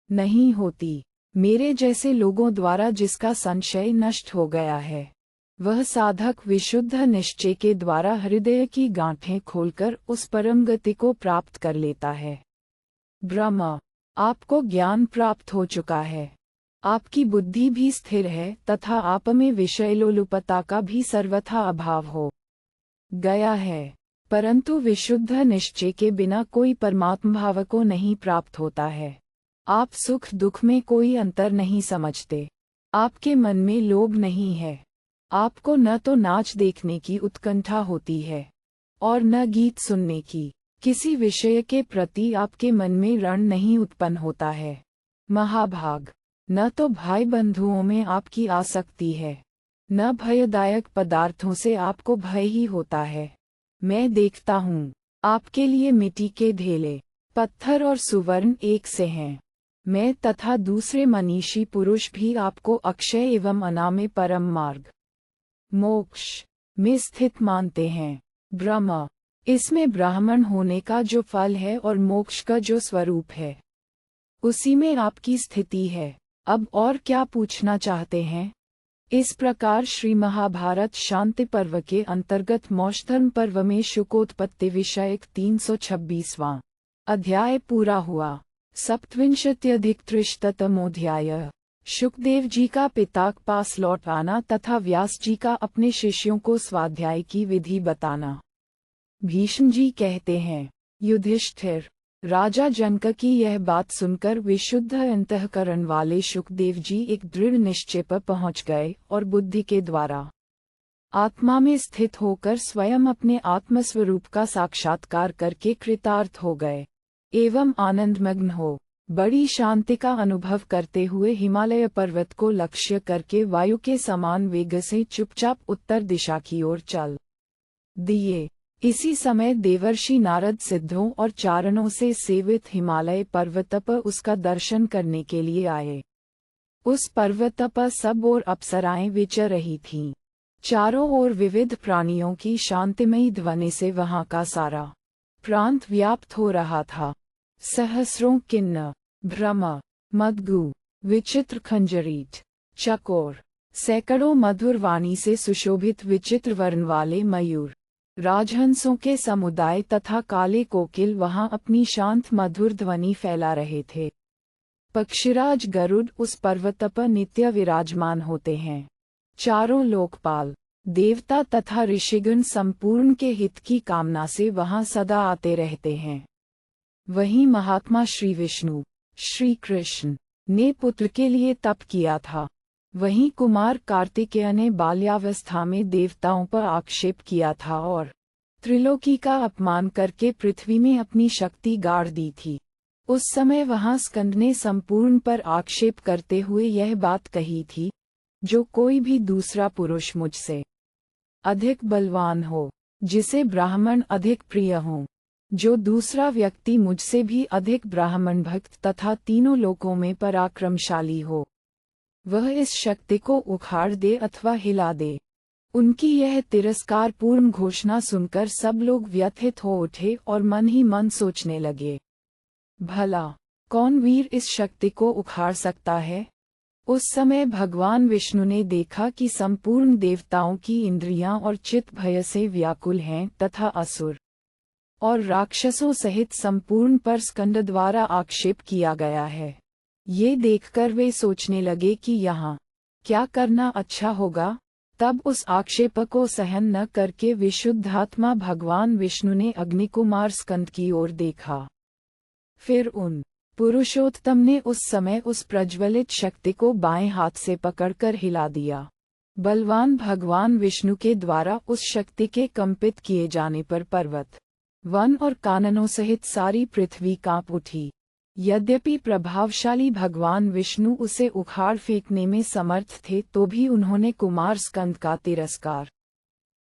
नहीं होती। मेरे जैसे लोगों द्वारा जिसका संशय नष्ट हो गया है, वह साधक विशुद्ध निश्चय के द्वारा हृदय की गांठें खोलकर उस परम गति को प्राप्त कर लेता है। ब्रह्म, आपको ज्ञान प्राप्त हो चुका है, आपकी बुद्धि भी स्थिर है तथा आप में विषयलोलुपता का भी सर्वथा अभाव हो गया है, परंतु विशुद्ध निश्चय के बिना कोई परमात्म भाव को नहीं प्राप्त होता है। आप सुख दुख में कोई अंतर नहीं समझते, आपके मन में लोभ नहीं है, आपको न तो नाच देखने की उत्कंठा होती है और न गीत सुनने की। किसी विषय के प्रति आपके मन में रण नहीं उत्पन्न होता है। महाभाग, न तो भाई बंधुओं में आपकी आसक्ति है, न भयदायक पदार्थों से आपको भय ही होता है। मैं देखता हूँ, आपके लिए मिट्टी के ढेले, पत्थर और सुवर्ण एक से हैं। मैं तथा दूसरे मनीषी पुरुष भी आपको अक्षय एवं अनामय परम मार्ग मोक्ष में स्थित मानते हैं। ब्रह्म, इसमें ब्राह्मण होने का जो फल है और मोक्ष का जो स्वरूप है, उसी में आपकी स्थिति है। अब और क्या पूछना चाहते हैं? इस प्रकार श्री महाभारत शांति पर्व के अंतर्गत मोक्षधर्म पर्व में शुकोत्पत्ति विषयक 326वां अध्याय पूरा हुआ। सप्तविंशत्यधिक-300तमोऽध्याय। शुकदेव जी का पिता के पास लौट आना तथा व्यास जी का अपने शिष्यों को स्वाध्याय की विधि बताना। भीष्म जी कहते हैं, युधिष्ठिर, राजा जनक की यह बात सुनकर विशुद्ध अंतःकरण वाले शुकदेव जी एक दृढ़ निश्चय पर पहुंच गए और बुद्धि के द्वारा आत्मा में स्थित होकर स्वयं अपने आत्मस्वरूप का साक्षात्कार करके कृतार्थ हो गए एवं आनंदमग्न हो बड़ी शांति का अनुभव करते हुए हिमालय पर्वत को लक्ष्य करके वायु के समान वेग से चुपचाप उत्तर दिशा की ओर चल दिए। इसी समय देवर्षि नारद सिद्धों और चारणों से सेवित हिमालय पर्वत पर उसका दर्शन करने के लिए आए। उस पर्वत पर सब ओर अप्सराएं विचर रही थीं। चारों ओर विविध प्राणियों की शांतिमयी ध्वनि से वहां का सारा प्रांत व्याप्त हो रहा था। सहस्रों किन्न, भ्रम, मद्गु, विचित्र खंजरीट, चकोर, सैकड़ों मधुर वाणी से सुशोभित विचित्र वर्ण वाले मयूर, राजहंसों के समुदाय तथा काले कोकिल वहां अपनी शांत मधुर ध्वनि फैला रहे थे। पक्षीराज गरुड़ उस पर्वत पर नित्य विराजमान होते हैं। चारों लोकपाल, देवता तथा ऋषिगण संपूर्ण के हित की कामना से वहां सदा आते रहते हैं। वहीं महात्मा श्री विष्णु, श्री कृष्ण ने पुत्र के लिए तप किया था। वहीं कुमार कार्तिकेय ने बाल्यावस्था में देवताओं पर आक्षेप किया था और त्रिलोकी का अपमान करके पृथ्वी में अपनी शक्ति गाड़ दी थी। उस समय वहां स्कंद ने संपूर्ण पर आक्षेप करते हुए यह बात कही थी, जो कोई भी दूसरा पुरुष मुझसे अधिक बलवान हो, जिसे ब्राह्मण अधिक प्रिय हो, जो दूसरा व्यक्ति मुझसे भी अधिक ब्राह्मण भक्त तथा तीनों लोकों में पराक्रमशाली हो, वह इस शक्ति को उखाड़ दे अथवा हिला दे। उनकी यह तिरस्कारपूर्ण घोषणा सुनकर सब लोग व्यथित हो उठे और मन ही मन सोचने लगे, भला कौन वीर इस शक्ति को उखाड़ सकता है। उस समय भगवान विष्णु ने देखा कि संपूर्ण देवताओं की इंद्रियां और चित्त भय से व्याकुल हैं तथा असुर और राक्षसों सहित संपूर्ण पर स्कंद द्वारा आक्षेप किया गया है। ये देखकर वे सोचने लगे कि यहाँ क्या करना अच्छा होगा। तब उस आक्षेप को सहन न करके विशुद्धात्मा भगवान विष्णु ने अग्निकुमार स्कंद की ओर देखा। फिर उन पुरुषोत्तम ने उस समय उस प्रज्वलित शक्ति को बाएं हाथ से पकड़कर हिला दिया। बलवान भगवान विष्णु के द्वारा उस शक्ति के कंपित किए जाने पर पर्वत, वन और काननों सहित सारी पृथ्वी कांप उठी। यद्यपि प्रभावशाली भगवान विष्णु उसे उखाड़ फेंकने में समर्थ थे, तो भी उन्होंने कुमार स्कंद का तिरस्कार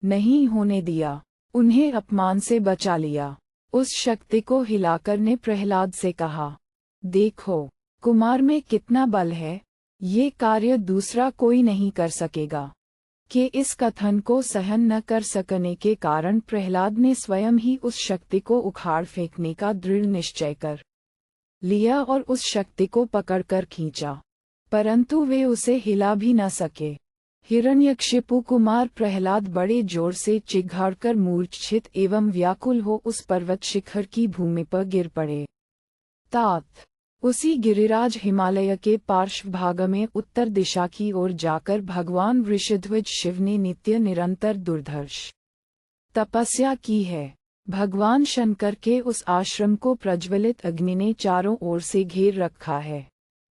नहीं होने दिया, उन्हें अपमान से बचा लिया। उस शक्ति को हिलाकर ने प्रहलाद से कहा, देखो कुमार में कितना बल है, ये कार्य दूसरा कोई नहीं कर सकेगा। कि इस कथन को सहन न कर सकने के कारण प्रहलाद ने स्वयं ही उस शक्ति को उखाड़ फेंकने का दृढ़ निश्चय कर लिया और उस शक्ति को पकड़कर खींचा, परंतु वे उसे हिला भी न सके। हिरण्यकशिपु कुमार प्रहलाद बड़े जोर से चिघाड़कर मूर्छित एवं व्याकुल हो उस पर्वत शिखर की भूमि पर गिर पड़े। तात उसी गिरिराज हिमालय के पार्श्व भाग में उत्तर दिशा की ओर जाकर भगवान वृषध्वज शिव ने नित्य निरंतर दुर्धर्ष तपस्या की है। भगवान शंकर के उस आश्रम को प्रज्वलित अग्नि ने चारों ओर से घेर रखा है।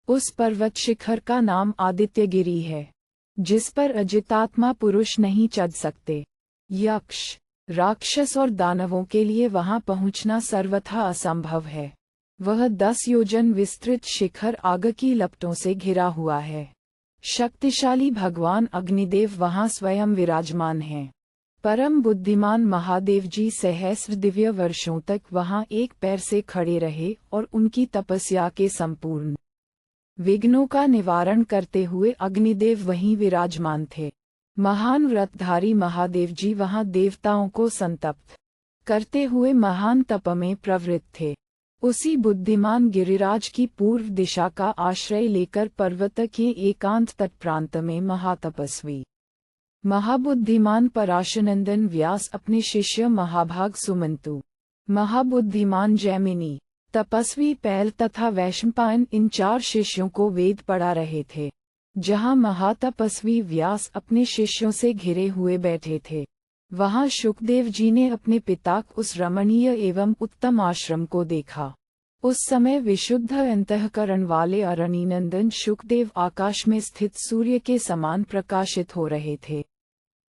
उस पर्वत शिखर का नाम आदित्यगिरी है, जिस पर अजितात्मा पुरुष नहीं चढ़ सकते। यक्ष, राक्षस और दानवों के लिए वहां पहुंचना सर्वथा असंभव है। वह 10 योजन विस्तृत शिखर आग की लपटों से घिरा हुआ है। शक्तिशाली भगवान अग्निदेव वहां स्वयं विराजमान हैं। परम बुद्धिमान महादेव जी सहस्र दिव्य वर्षों तक वहां एक पैर से खड़े रहे और उनकी तपस्या के संपूर्ण विघ्नों का निवारण करते हुए अग्निदेव वहीं विराजमान थे। महान व्रतधारी महादेव जी वहां देवताओं को संतप्त करते हुए महान तप में प्रवृत्त थे। उसी बुद्धिमान गिरिराज की पूर्व दिशा का आश्रय लेकर पर्वत के एकांत तट प्रांत में महातपस्वी महाबुद्धिमान पराशरनंदन व्यास अपने शिष्य महाभाग सुमंतु, महाबुद्धिमान जैमिनी, तपस्वी पैल तथा वैशंपायन इन 4 शिष्यों को वेद पढ़ा रहे थे। जहां महातपस्वी व्यास अपने शिष्यों से घिरे हुए बैठे थे, वहां शुकदेव जी ने अपने पिता उस रमणीय एवं उत्तम आश्रम को देखा। उस समय विशुद्ध अंतःकरण वाले अरणिनंदन शुकदेव आकाश में स्थित सूर्य के समान प्रकाशित हो रहे थे।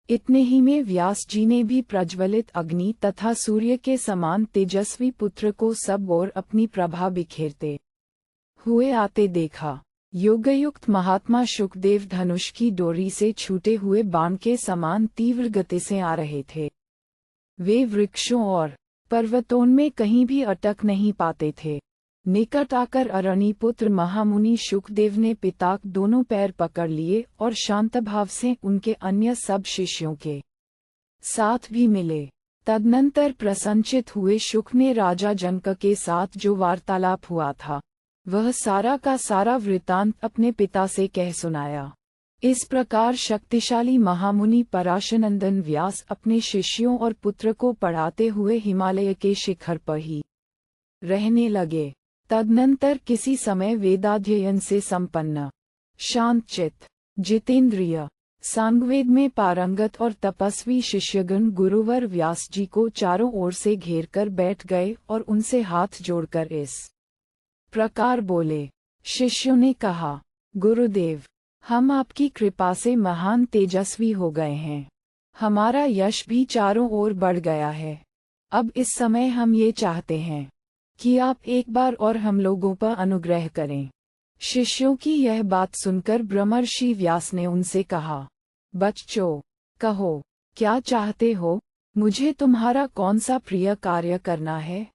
इतने ही में व्यास जी ने भी प्रज्वलित अग्नि तथा सूर्य के समान तेजस्वी पुत्र को सब ओर अपनी प्रभा बिखेरते हुए आते देखा। योगयुक्त महात्मा शुकदेव धनुष की डोरी से छूटे हुए बाण के समान तीव्र गति से आ रहे थे। वे वृक्षों और पर्वतों में कहीं भी अटक नहीं पाते थे। निकट आकर अरणिपुत्र महामुनि शुकदेव ने पिता दोनों पैर पकड़ लिए और शांत भाव से उनके अन्य सब शिष्यों के साथ भी मिले। तदनंतर प्रसन्नचित हुए शुक ने राजा जनक के साथ जो वार्तालाप हुआ था, वह सारा का सारा वृतांत अपने पिता से कह सुनाया। इस प्रकार शक्तिशाली महामुनि पराशरनंदन व्यास अपने शिष्यों और पुत्र को पढ़ाते हुए हिमालय के शिखर पर ही रहने लगे। तदनंतर किसी समय वेदाध्ययन से संपन्न, शांतचित्त, जितेंद्रिय, सांगवेद में पारंगत और तपस्वी शिष्यगण गुरुवर व्यास जी को चारों ओर से घेर कर बैठ गए और उनसे हाथ जोड़कर इस प्रकार बोले। शिष्यों ने कहा, गुरुदेव, हम आपकी कृपा से महान तेजस्वी हो गए हैं। हमारा यश भी चारों ओर बढ़ गया है। अब इस समय हम ये चाहते हैं कि आप एक बार और हम लोगों पर अनुग्रह करें। शिष्यों की यह बात सुनकर ब्रह्मर्षि व्यास ने उनसे कहा, बच्चों, कहो, क्या चाहते हो? मुझे तुम्हारा कौन सा प्रिय कार्य करना है?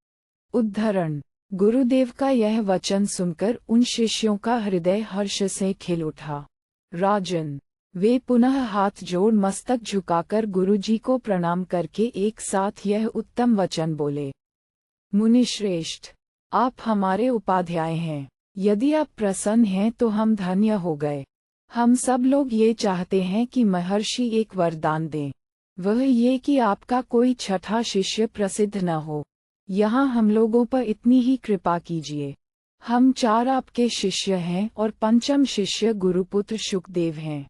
उद्धरण। गुरुदेव का यह वचन सुनकर उन शिष्यों का हृदय हर्ष से खिल उठा। राजन, वे पुनः हाथ जोड़ मस्तक झुकाकर गुरुजी को प्रणाम करके एक साथ यह उत्तम वचन बोले। मुनिश्रेष्ठ, आप हमारे उपाध्याय हैं। यदि आप प्रसन्न हैं तो हम धन्य हो गए। हम सब लोग ये चाहते हैं कि महर्षि एक वरदान दें, वह ये कि आपका कोई छठा शिष्य प्रसिद्ध न हो। यहाँ हम लोगों पर इतनी ही कृपा कीजिए। हम 4 आपके शिष्य हैं और पंचम शिष्य गुरुपुत्र शुकदेव हैं।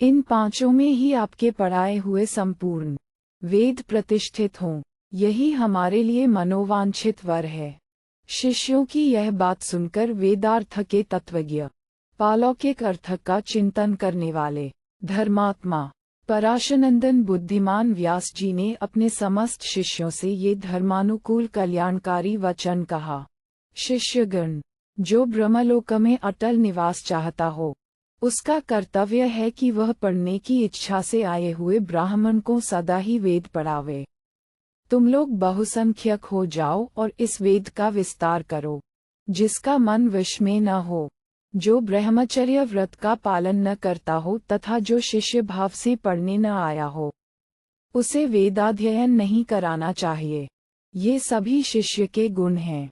इन 5 में ही आपके पढ़ाए हुए संपूर्ण वेद प्रतिष्ठित हों, यही हमारे लिए मनोवांछित वर है। शिष्यों की यह बात सुनकर वेदार्थ के तत्वज्ञ, पालौकिक अर्थ का चिंतन करने वाले धर्मात्मा पराशरनंदन बुद्धिमान व्यास जी ने अपने समस्त शिष्यों से ये धर्मानुकूल कल्याणकारी वचन कहा। शिष्यगण, जो ब्रह्मलोक में अटल निवास चाहता हो, उसका कर्तव्य है कि वह पढ़ने की इच्छा से आए हुए ब्राह्मण को सदा ही वेद पढ़ावे। तुम लोग बहुसंख्यक हो जाओ और इस वेद का विस्तार करो। जिसका मन विष में न हो, जो ब्रह्मचर्य व्रत का पालन न करता हो तथा जो शिष्य भाव से पढ़ने न आया हो, उसे वेदाध्ययन नहीं कराना चाहिए। ये सभी शिष्य के गुण हैं।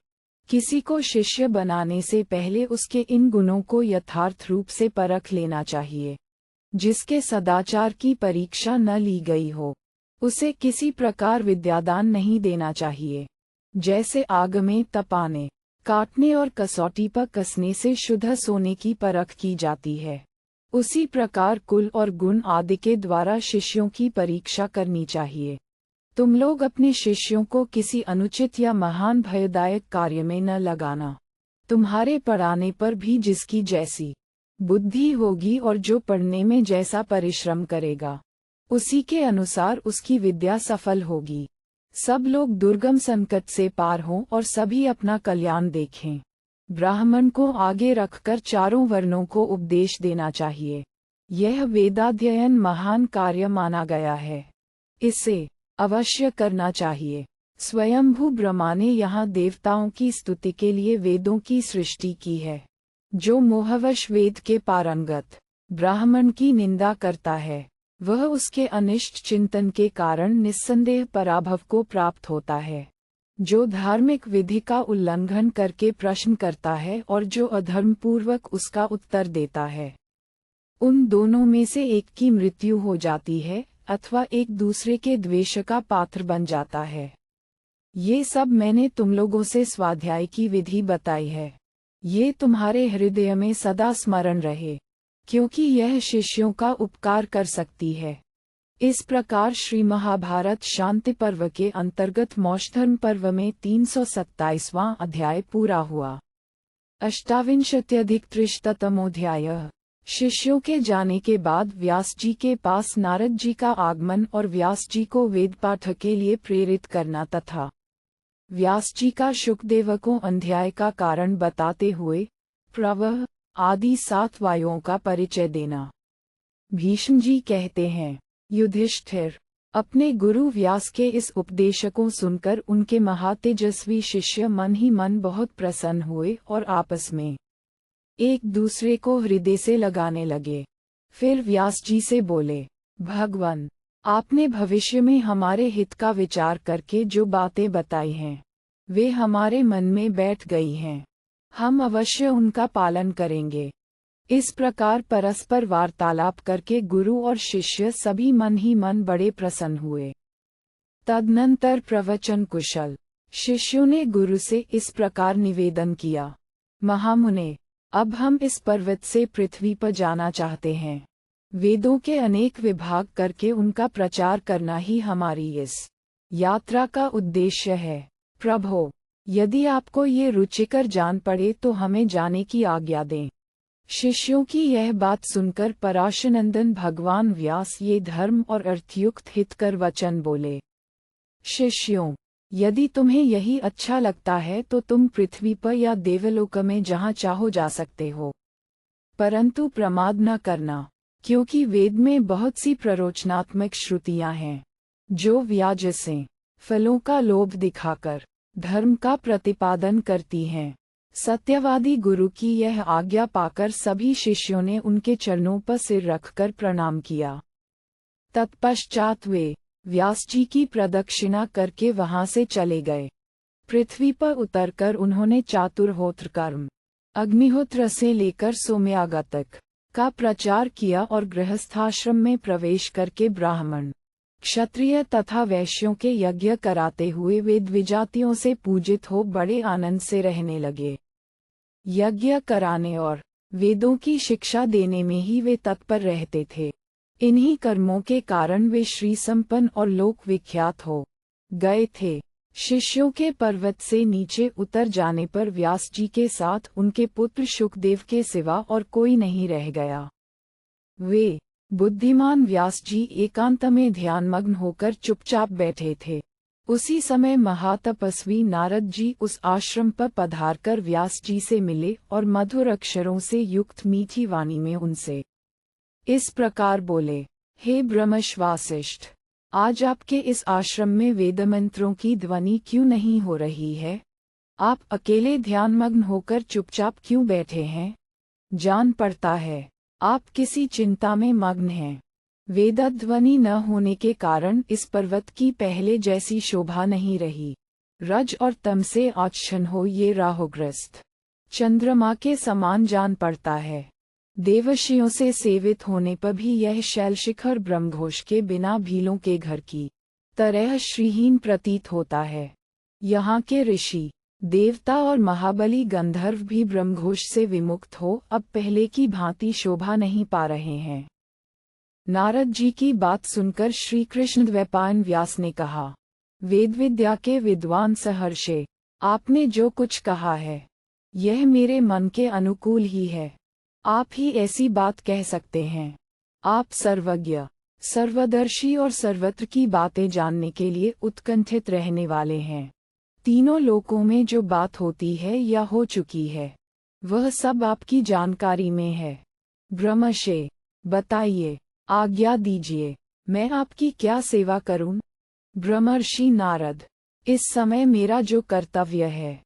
किसी को शिष्य बनाने से पहले उसके इन गुणों को यथार्थ रूप से परख लेना चाहिए। जिसके सदाचार की परीक्षा न ली गई हो, उसे किसी प्रकार विद्यादान नहीं देना चाहिए। जैसे आग में तपाने, काटने और कसौटी पर कसने से शुद्ध सोने की परख की जाती है, उसी प्रकार कुल और गुण आदि के द्वारा शिष्यों की परीक्षा करनी चाहिए। तुम लोग अपने शिष्यों को किसी अनुचित या महान भयदायक कार्य में न लगाना। तुम्हारे पढ़ाने पर भी जिसकी जैसी बुद्धि होगी और जो पढ़ने में जैसा परिश्रम करेगा, उसी के अनुसार उसकी विद्या सफल होगी। सब लोग दुर्गम संकट से पार हों और सभी अपना कल्याण देखें। ब्राह्मण को आगे रखकर चारों वर्णों को उपदेश देना चाहिए। यह वेदाध्ययन महान कार्य माना गया है। इसे अवश्य करना चाहिए। स्वयंभू ब्रह्मा ने यहाँ देवताओं की स्तुति के लिए वेदों की सृष्टि की है। जो मोहवश वेद के पारंगत ब्राह्मण की निंदा करता है, वह उसके अनिष्ट चिंतन के कारण निस्संदेह पराभव को प्राप्त होता है। जो धार्मिक विधि का उल्लंघन करके प्रश्न करता है और जो अधर्म पूर्वक उसका उत्तर देता है, उन दोनों में से एक की मृत्यु हो जाती है अथवा एक दूसरे के द्वेष का पात्र बन जाता है। ये सब मैंने तुम लोगों से स्वाध्याय की विधि बताई है। ये तुम्हारे हृदय में सदा स्मरण रहे, क्योंकि यह शिष्यों का उपकार कर सकती है। इस प्रकार श्री महाभारत शांति पर्व के अंतर्गत मोक्षधर्म पर्व में 327वां अध्याय पूरा हुआ। 28+300 शिष्यों के जाने के बाद व्यास जी के पास नारद जी का आगमन और व्यास जी को वेद पाठ के लिए प्रेरित करना तथा व्यास जी का शुकदेव को अध्याय का कारण बताते हुए प्रवह आदि 7 वायुओं का परिचय देना। भीष्म जी कहते हैं, युधिष्ठिर, अपने गुरु व्यास के इस उपदेश को सुनकर उनके महातेजस्वी शिष्य मन ही मन बहुत प्रसन्न हुए और आपस में एक दूसरे को हृदय से लगाने लगे। फिर व्यास जी से बोले, भगवान, आपने भविष्य में हमारे हित का विचार करके जो बातें बताई हैं, वे हमारे मन में बैठ गई हैं। हम अवश्य उनका पालन करेंगे। इस प्रकार परस्पर वार्तालाप करके गुरु और शिष्य सभी मन ही मन बड़े प्रसन्न हुए। तदनंतर प्रवचन कुशल शिष्यों ने गुरु से इस प्रकार निवेदन किया, महामुने, अब हम इस पर्वत से पृथ्वी पर जाना चाहते हैं। वेदों के अनेक विभाग करके उनका प्रचार करना ही हमारी इस यात्रा का उद्देश्य है। प्रभो, यदि आपको ये रुचिकर जान पड़े तो हमें जाने की आज्ञा दें। शिष्यों की यह बात सुनकर पराशरनंदन भगवान व्यास ये धर्म और अर्थयुक्त हितकर वचन बोले। शिष्यों, यदि तुम्हें यही अच्छा लगता है तो तुम पृथ्वी पर या देवलोक में जहाँ चाहो जा सकते हो, परंतु प्रमाद न करना, क्योंकि वेद में बहुत सी प्ररोचनात्मक श्रुतियाँ हैं जो व्याज से फलों का लोभ दिखाकर धर्म का प्रतिपादन करती हैं। सत्यवादी गुरु की यह आज्ञा पाकर सभी शिष्यों ने उनके चरणों पर सिर रखकर प्रणाम किया। तत्पश्चात वे व्यास जी की प्रदक्षिणा करके वहां से चले गए। पृथ्वी पर उतरकर उन्होंने चातुर्होत्र कर्म, अग्निहोत्र से लेकर सोमयाग तक का प्रचार किया और गृहस्थाश्रम में प्रवेश करके ब्राह्मण, क्षत्रिय तथा वैश्यों के यज्ञ कराते हुए वे द्विजातियों से पूजित हो बड़े आनंद से रहने लगे। यज्ञ कराने और वेदों की शिक्षा देने में ही वे तत्पर रहते थे। इन्हीं कर्मों के कारण वे श्री संपन्न और लोक विख्यात हो गए थे। शिष्यों के पर्वत से नीचे उतर जाने पर व्यास जी के साथ उनके पुत्र शुकदेव के सिवा और कोई नहीं रह गया। वे बुद्धिमान व्यास जी एकांत में ध्यानमग्न होकर चुपचाप बैठे थे। उसी समय महातपस्वी नारद जी उस आश्रम पर पधारकर व्यास जी से मिले और मधुर अक्षरों से युक्त मीठी वाणी में उनसे इस प्रकार बोले, हे ब्रह्मश्वासिष्ठ, आज आपके इस आश्रम में वेदमंत्रों की ध्वनि क्यों नहीं हो रही है? आप अकेले ध्यानमग्न होकर चुपचाप क्यों बैठे हैं? जान पड़ता है आप किसी चिंता में मग्न हैं। वेदध्वनि न होने के कारण इस पर्वत की पहले जैसी शोभा नहीं रही। रज और तम से आच्छन्न हो ये राहुग्रस्त चंद्रमा के समान जान पड़ता है। देवर्षियों से सेवित होने पर भी यह शैलशिखर ब्रह्मघोष के बिना भीलों के घर की तरह श्रीहीन प्रतीत होता है। यहाँ के ऋषि, देवता और महाबली गंधर्व भी ब्रह्मघोष से विमुक्त हो अब पहले की भांति शोभा नहीं पा रहे हैं। नारद जी की बात सुनकर श्री कृष्ण द्वैपायन व्यास ने कहा, वेद विद्या के विद्वान सहर्षे, आपने जो कुछ कहा है यह मेरे मन के अनुकूल ही है। आप ही ऐसी बात कह सकते हैं। आप सर्वज्ञ, सर्वदर्शी और सर्वत्र की बातें जानने के लिए उत्कंठित रहने वाले हैं। तीनों लोकों में जो बात होती है या हो चुकी है वह सब आपकी जानकारी में है। ब्रह्मशे, बताइए, आज्ञा दीजिए, मैं आपकी क्या सेवा करूं? ब्रह्मर्षि नारद, इस समय मेरा जो कर्तव्य है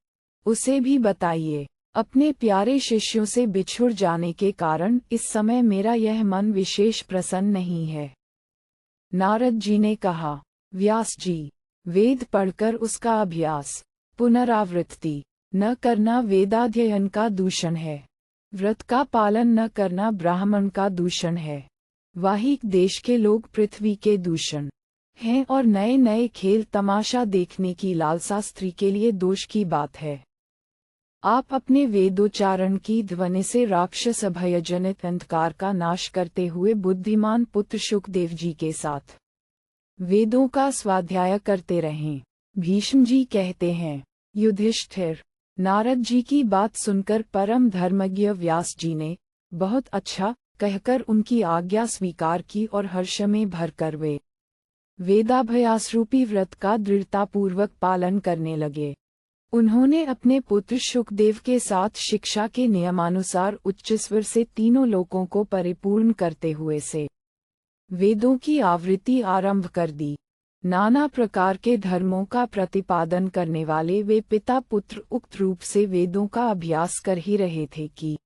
उसे भी बताइए। अपने प्यारे शिष्यों से बिछुड़ जाने के कारण इस समय मेरा यह मन विशेष प्रसन्न नहीं है। नारद जी ने कहा, व्यास जी, वेद पढ़कर उसका अभ्यास, पुनरावृत्ति न करना वेदाध्ययन का दूषण है। व्रत का पालन न करना ब्राह्मण का दूषण है। वाहिक देश के लोग पृथ्वी के दूषण हैं और नए नए खेल तमाशा देखने की लालसा स्त्री के लिए दोष की बात है। आप अपने वेदोच्चारण की ध्वनि से राक्षस भयजनित अंधकार का नाश करते हुए बुद्धिमान पुत्र शुकदेव जी के साथ वेदों का स्वाध्याय करते रहें। भीष्म जी कहते हैं, युधिष्ठिर, नारद जी की बात सुनकर परम धर्मज्ञ व्यास जी ने बहुत अच्छा कहकर उनकी आज्ञा स्वीकार की और हर्ष में भरकर वे वेदाभ्यास रूपी व्रत का दृढ़तापूर्वक पालन करने लगे। उन्होंने अपने पुत्र शुकदेव के साथ शिक्षा के नियमानुसार उच्च स्वर से तीनों लोकों को परिपूर्ण करते हुए से वेदों की आवृत्ति आरंभ कर दी। नाना प्रकार के धर्मों का प्रतिपादन करने वाले वे पिता पुत्र उक्त रूप से वेदों का अभ्यास कर ही रहे थे कि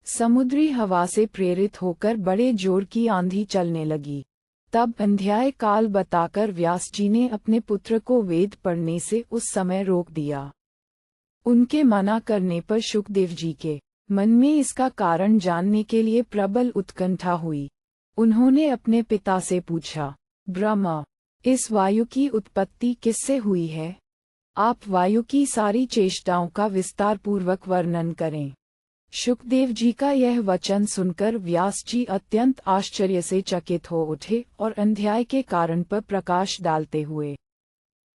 समुद्री हवा से प्रेरित होकर बड़े जोर की आंधी चलने लगी। तब अंध्याय काल बताकर व्यास जी ने अपने पुत्र को वेद पढ़ने से उस समय रोक दिया। उनके मना करने पर शुकदेव जी के मन में इसका कारण जानने के लिए प्रबल उत्कंठा हुई। उन्होंने अपने पिता से पूछा, ब्रह्मा, इस वायु की उत्पत्ति किससे हुई है? आप वायु की सारी चेष्टाओं का विस्तार पूर्वक वर्णन करें। शुकदेव जी का यह वचन सुनकर व्यास जी अत्यंत आश्चर्य से चकित हो उठे और अध्याय के कारण पर प्रकाश डालते हुए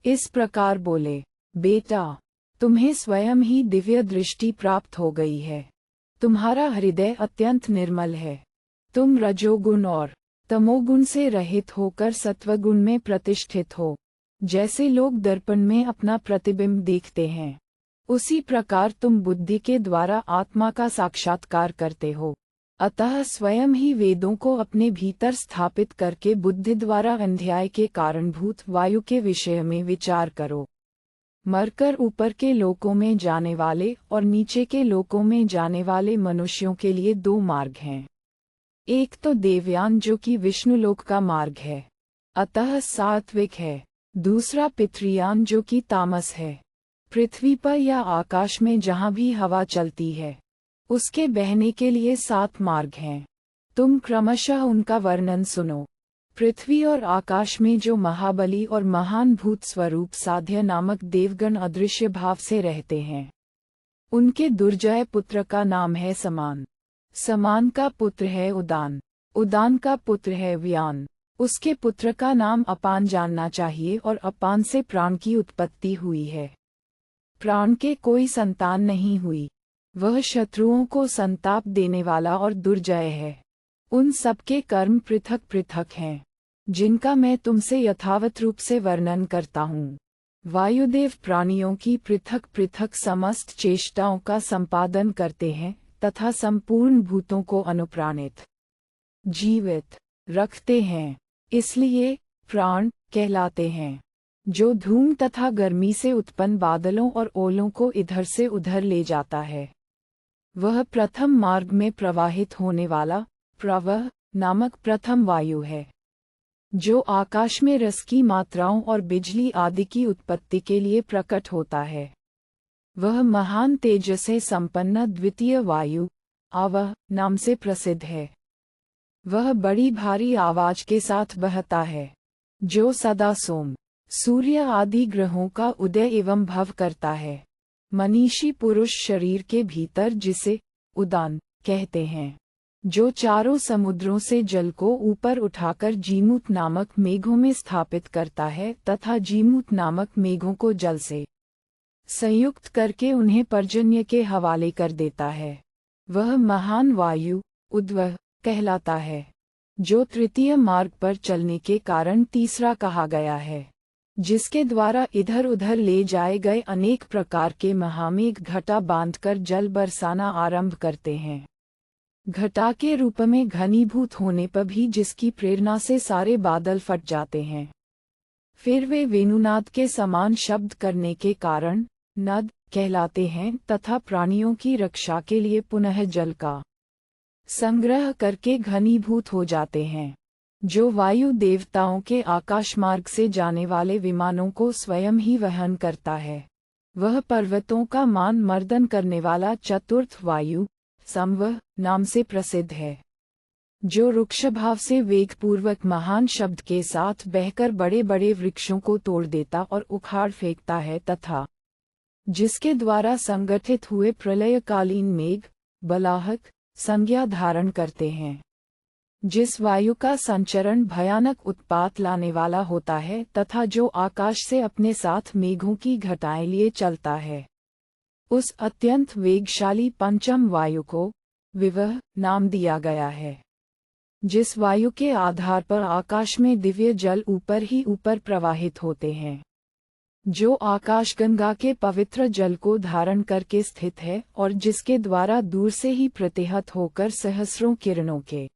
इस प्रकार बोले, बेटा, तुम्हें स्वयं ही दिव्य दृष्टि प्राप्त हो गई है। तुम्हारा हृदय अत्यंत निर्मल है। तुम रजोगुण और तमोगुण से रहित होकर सत्वगुण में प्रतिष्ठित हो। जैसे लोग दर्पण में अपना प्रतिबिंब देखते हैं, उसी प्रकार तुम बुद्धि के द्वारा आत्मा का साक्षात्कार करते हो। अतः स्वयं ही वेदों को अपने भीतर स्थापित करके बुद्धि द्वारा अध्याय के कारणभूत वायु के विषय में विचार करो। मरकर ऊपर के लोकों में जाने वाले और नीचे के लोकों में जाने वाले मनुष्यों के लिए दो मार्ग हैं। एक तो देवयान जो कि विष्णुलोक का मार्ग है, अतः सात्विक है। दूसरा पितृयान जो कि तामस है। पृथ्वी पर या आकाश में जहाँ भी हवा चलती है, उसके बहने के लिए 7 मार्ग हैं। तुम क्रमशः उनका वर्णन सुनो। पृथ्वी और आकाश में जो महाबली और महान भूत स्वरूप साध्य नामक देवगण अदृश्य भाव से रहते हैं, उनके दुर्जय पुत्र का नाम है समान। समान का पुत्र है उदान। उदान का पुत्र है व्यान। उसके पुत्र का नाम अपान जानना चाहिए और अपान से प्राण की उत्पत्ति हुई है। प्राण के कोई संतान नहीं हुई। वह शत्रुओं को संताप देने वाला और दुर्जय है। उन सबके कर्म पृथक पृथक हैं, जिनका मैं तुमसे यथावत रूप से वर्णन करता हूँ। वायुदेव प्राणियों की पृथक पृथक समस्त चेष्टाओं का संपादन करते हैं तथा संपूर्ण भूतों को अनुप्राणित जीवित रखते हैं, इसलिए प्राण कहलाते हैं। जो धूम तथा गर्मी से उत्पन्न बादलों और ओलों को इधर से उधर ले जाता है, वह प्रथम मार्ग में प्रवाहित होने वाला प्रवह नामक प्रथम वायु है। जो आकाश में रस की मात्राओं और बिजली आदि की उत्पत्ति के लिए प्रकट होता है, वह महान तेज से संपन्न द्वितीय वायु आवह नाम से प्रसिद्ध है। वह बड़ी भारी आवाज के साथ बहता है, जो सदा सोम, सूर्य आदि ग्रहों का उदय एवं भव करता है। मनीषी पुरुष शरीर के भीतर जिसे उदान कहते हैं, जो चारों समुद्रों से जल को ऊपर उठाकर जीमूत नामक मेघों में स्थापित करता है तथा जीमूत नामक मेघों को जल से संयुक्त करके उन्हें पर्जन्य के हवाले कर देता है, वह महान वायु उद्वह कहलाता है। जो तृतीय मार्ग पर चलने के कारण तीसरा कहा गया है, जिसके द्वारा इधर उधर ले जाए गए अनेक प्रकार के महामेघ घटा बांधकर जल बरसाना आरंभ करते हैं। घटा के रूप में घनीभूत होने पर भी जिसकी प्रेरणा से सारे बादल फट जाते हैं। फिर वे वेणुनाद के समान शब्द करने के कारण नद कहलाते हैं तथा प्राणियों की रक्षा के लिए पुनः जल का संग्रह करके घनीभूत हो जाते हैं। जो वायु देवताओं के आकाश मार्ग से जाने वाले विमानों को स्वयं ही वहन करता है, वह पर्वतों का मान मर्दन करने वाला चतुर्थ वायु समवह नाम से प्रसिद्ध है। जो रुक्ष भाव से वेगपूर्वक महान शब्द के साथ बहकर बड़े बड़े वृक्षों को तोड़ देता और उखाड़ फेंकता है तथा जिसके द्वारा संगठित हुए प्रलयकालीन मेघ बलाहक संज्ञा धारण करते हैं। जिस वायु का संचरण भयानक उत्पात लाने वाला होता है तथा जो आकाश से अपने साथ मेघों की घटाएं लिए चलता है, उस अत्यंत वेगशाली पंचम वायु को विवह नाम दिया गया है। जिस वायु के आधार पर आकाश में दिव्य जल ऊपर ही ऊपर प्रवाहित होते हैं, जो आकाशगंगा के पवित्र जल को धारण करके स्थित है और जिसके द्वारा दूर से ही प्रतिहत होकर सहस्रों किरणों के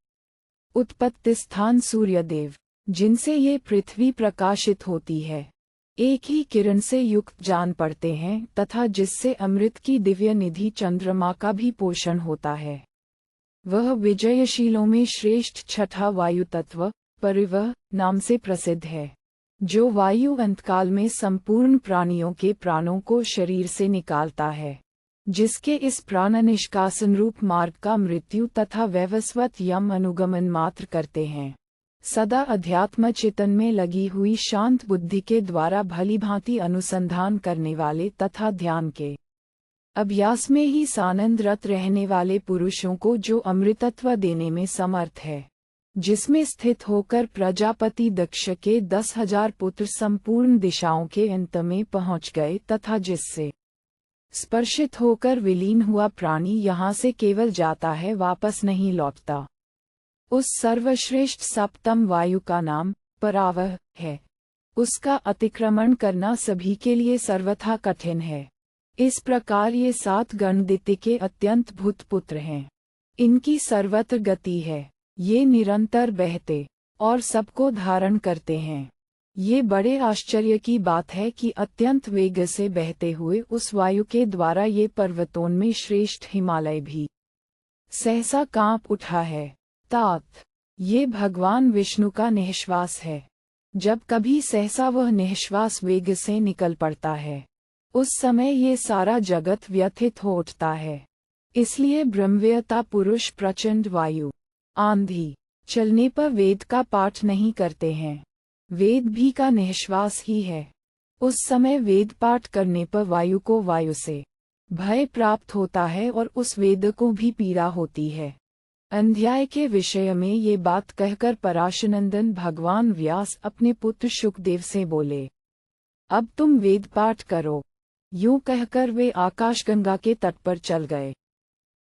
उत्पत्ति स्थान सूर्यदेव, जिनसे ये पृथ्वी प्रकाशित होती है, एक ही किरण से युक्त जान पड़ते हैं तथा जिससे अमृत की दिव्य निधि चंद्रमा का भी पोषण होता है, वह विजयशीलों में श्रेष्ठ छठा वायु तत्व परिवह नाम से प्रसिद्ध है। जो वायु अंतकाल में संपूर्ण प्राणियों के प्राणों को शरीर से निकालता है, जिसके इस प्राण निष्कासन रूप मार्ग का मृत्यु तथा वैवस्वत यम अनुगमन मात्र करते हैं। सदा अध्यात्म चितन में लगी हुई शांत बुद्धि के द्वारा भली भांति अनुसंधान करने वाले तथा ध्यान के अभ्यास में ही सानंदरत रहने वाले पुरुषों को जो अमृतत्व देने में समर्थ है, जिसमें स्थित होकर प्रजापति दक्ष के 10,000 पुत्र संपूर्ण दिशाओं के अंत में पहुंच गए तथा जिससे स्पर्शित होकर विलीन हुआ प्राणी यहाँ से केवल जाता है, वापस नहीं लौटता, उस सर्वश्रेष्ठ सप्तम वायु का नाम परावह है। उसका अतिक्रमण करना सभी के लिए सर्वथा कठिन है। इस प्रकार ये 7 गणदित्य के अत्यंत भूतपुत्र हैं। इनकी सर्वत्र गति है। ये निरंतर बहते और सबको धारण करते हैं। ये बड़े आश्चर्य की बात है कि अत्यंत वेग से बहते हुए उस वायु के द्वारा ये पर्वतोन्मेष श्रेष्ठ हिमालय भी सहसा कांप उठा है। तात, ये भगवान विष्णु का निःश्वास है। जब कभी सहसा वह निःश्वास वेग से निकल पड़ता है, उस समय ये सारा जगत व्यथित हो उठता है। इसलिए ब्रह्मवेत्ता पुरुष प्रचंड वायु, आंधी चलने पर वेद का पाठ नहीं करते हैं। वेद भी का निःश्वास ही है। उस समय वेद पाठ करने पर वायु को वायु से भय प्राप्त होता है और उस वेद को भी पीड़ा होती है। अध्याय के विषय में ये बात कहकर पराशरनंदन भगवान व्यास अपने पुत्र शुकदेव से बोले, अब तुम वेद पाठ करो। यूं कहकर वे आकाशगंगा के तट पर चल गए।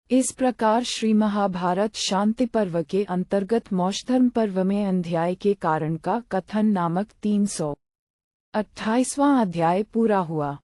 इस प्रकार श्री महाभारत शांति पर्व के अंतर्गत मोक्षधर्म पर्व में अध्याय के कारण का कथन नामक 328वां अध्याय पूरा हुआ।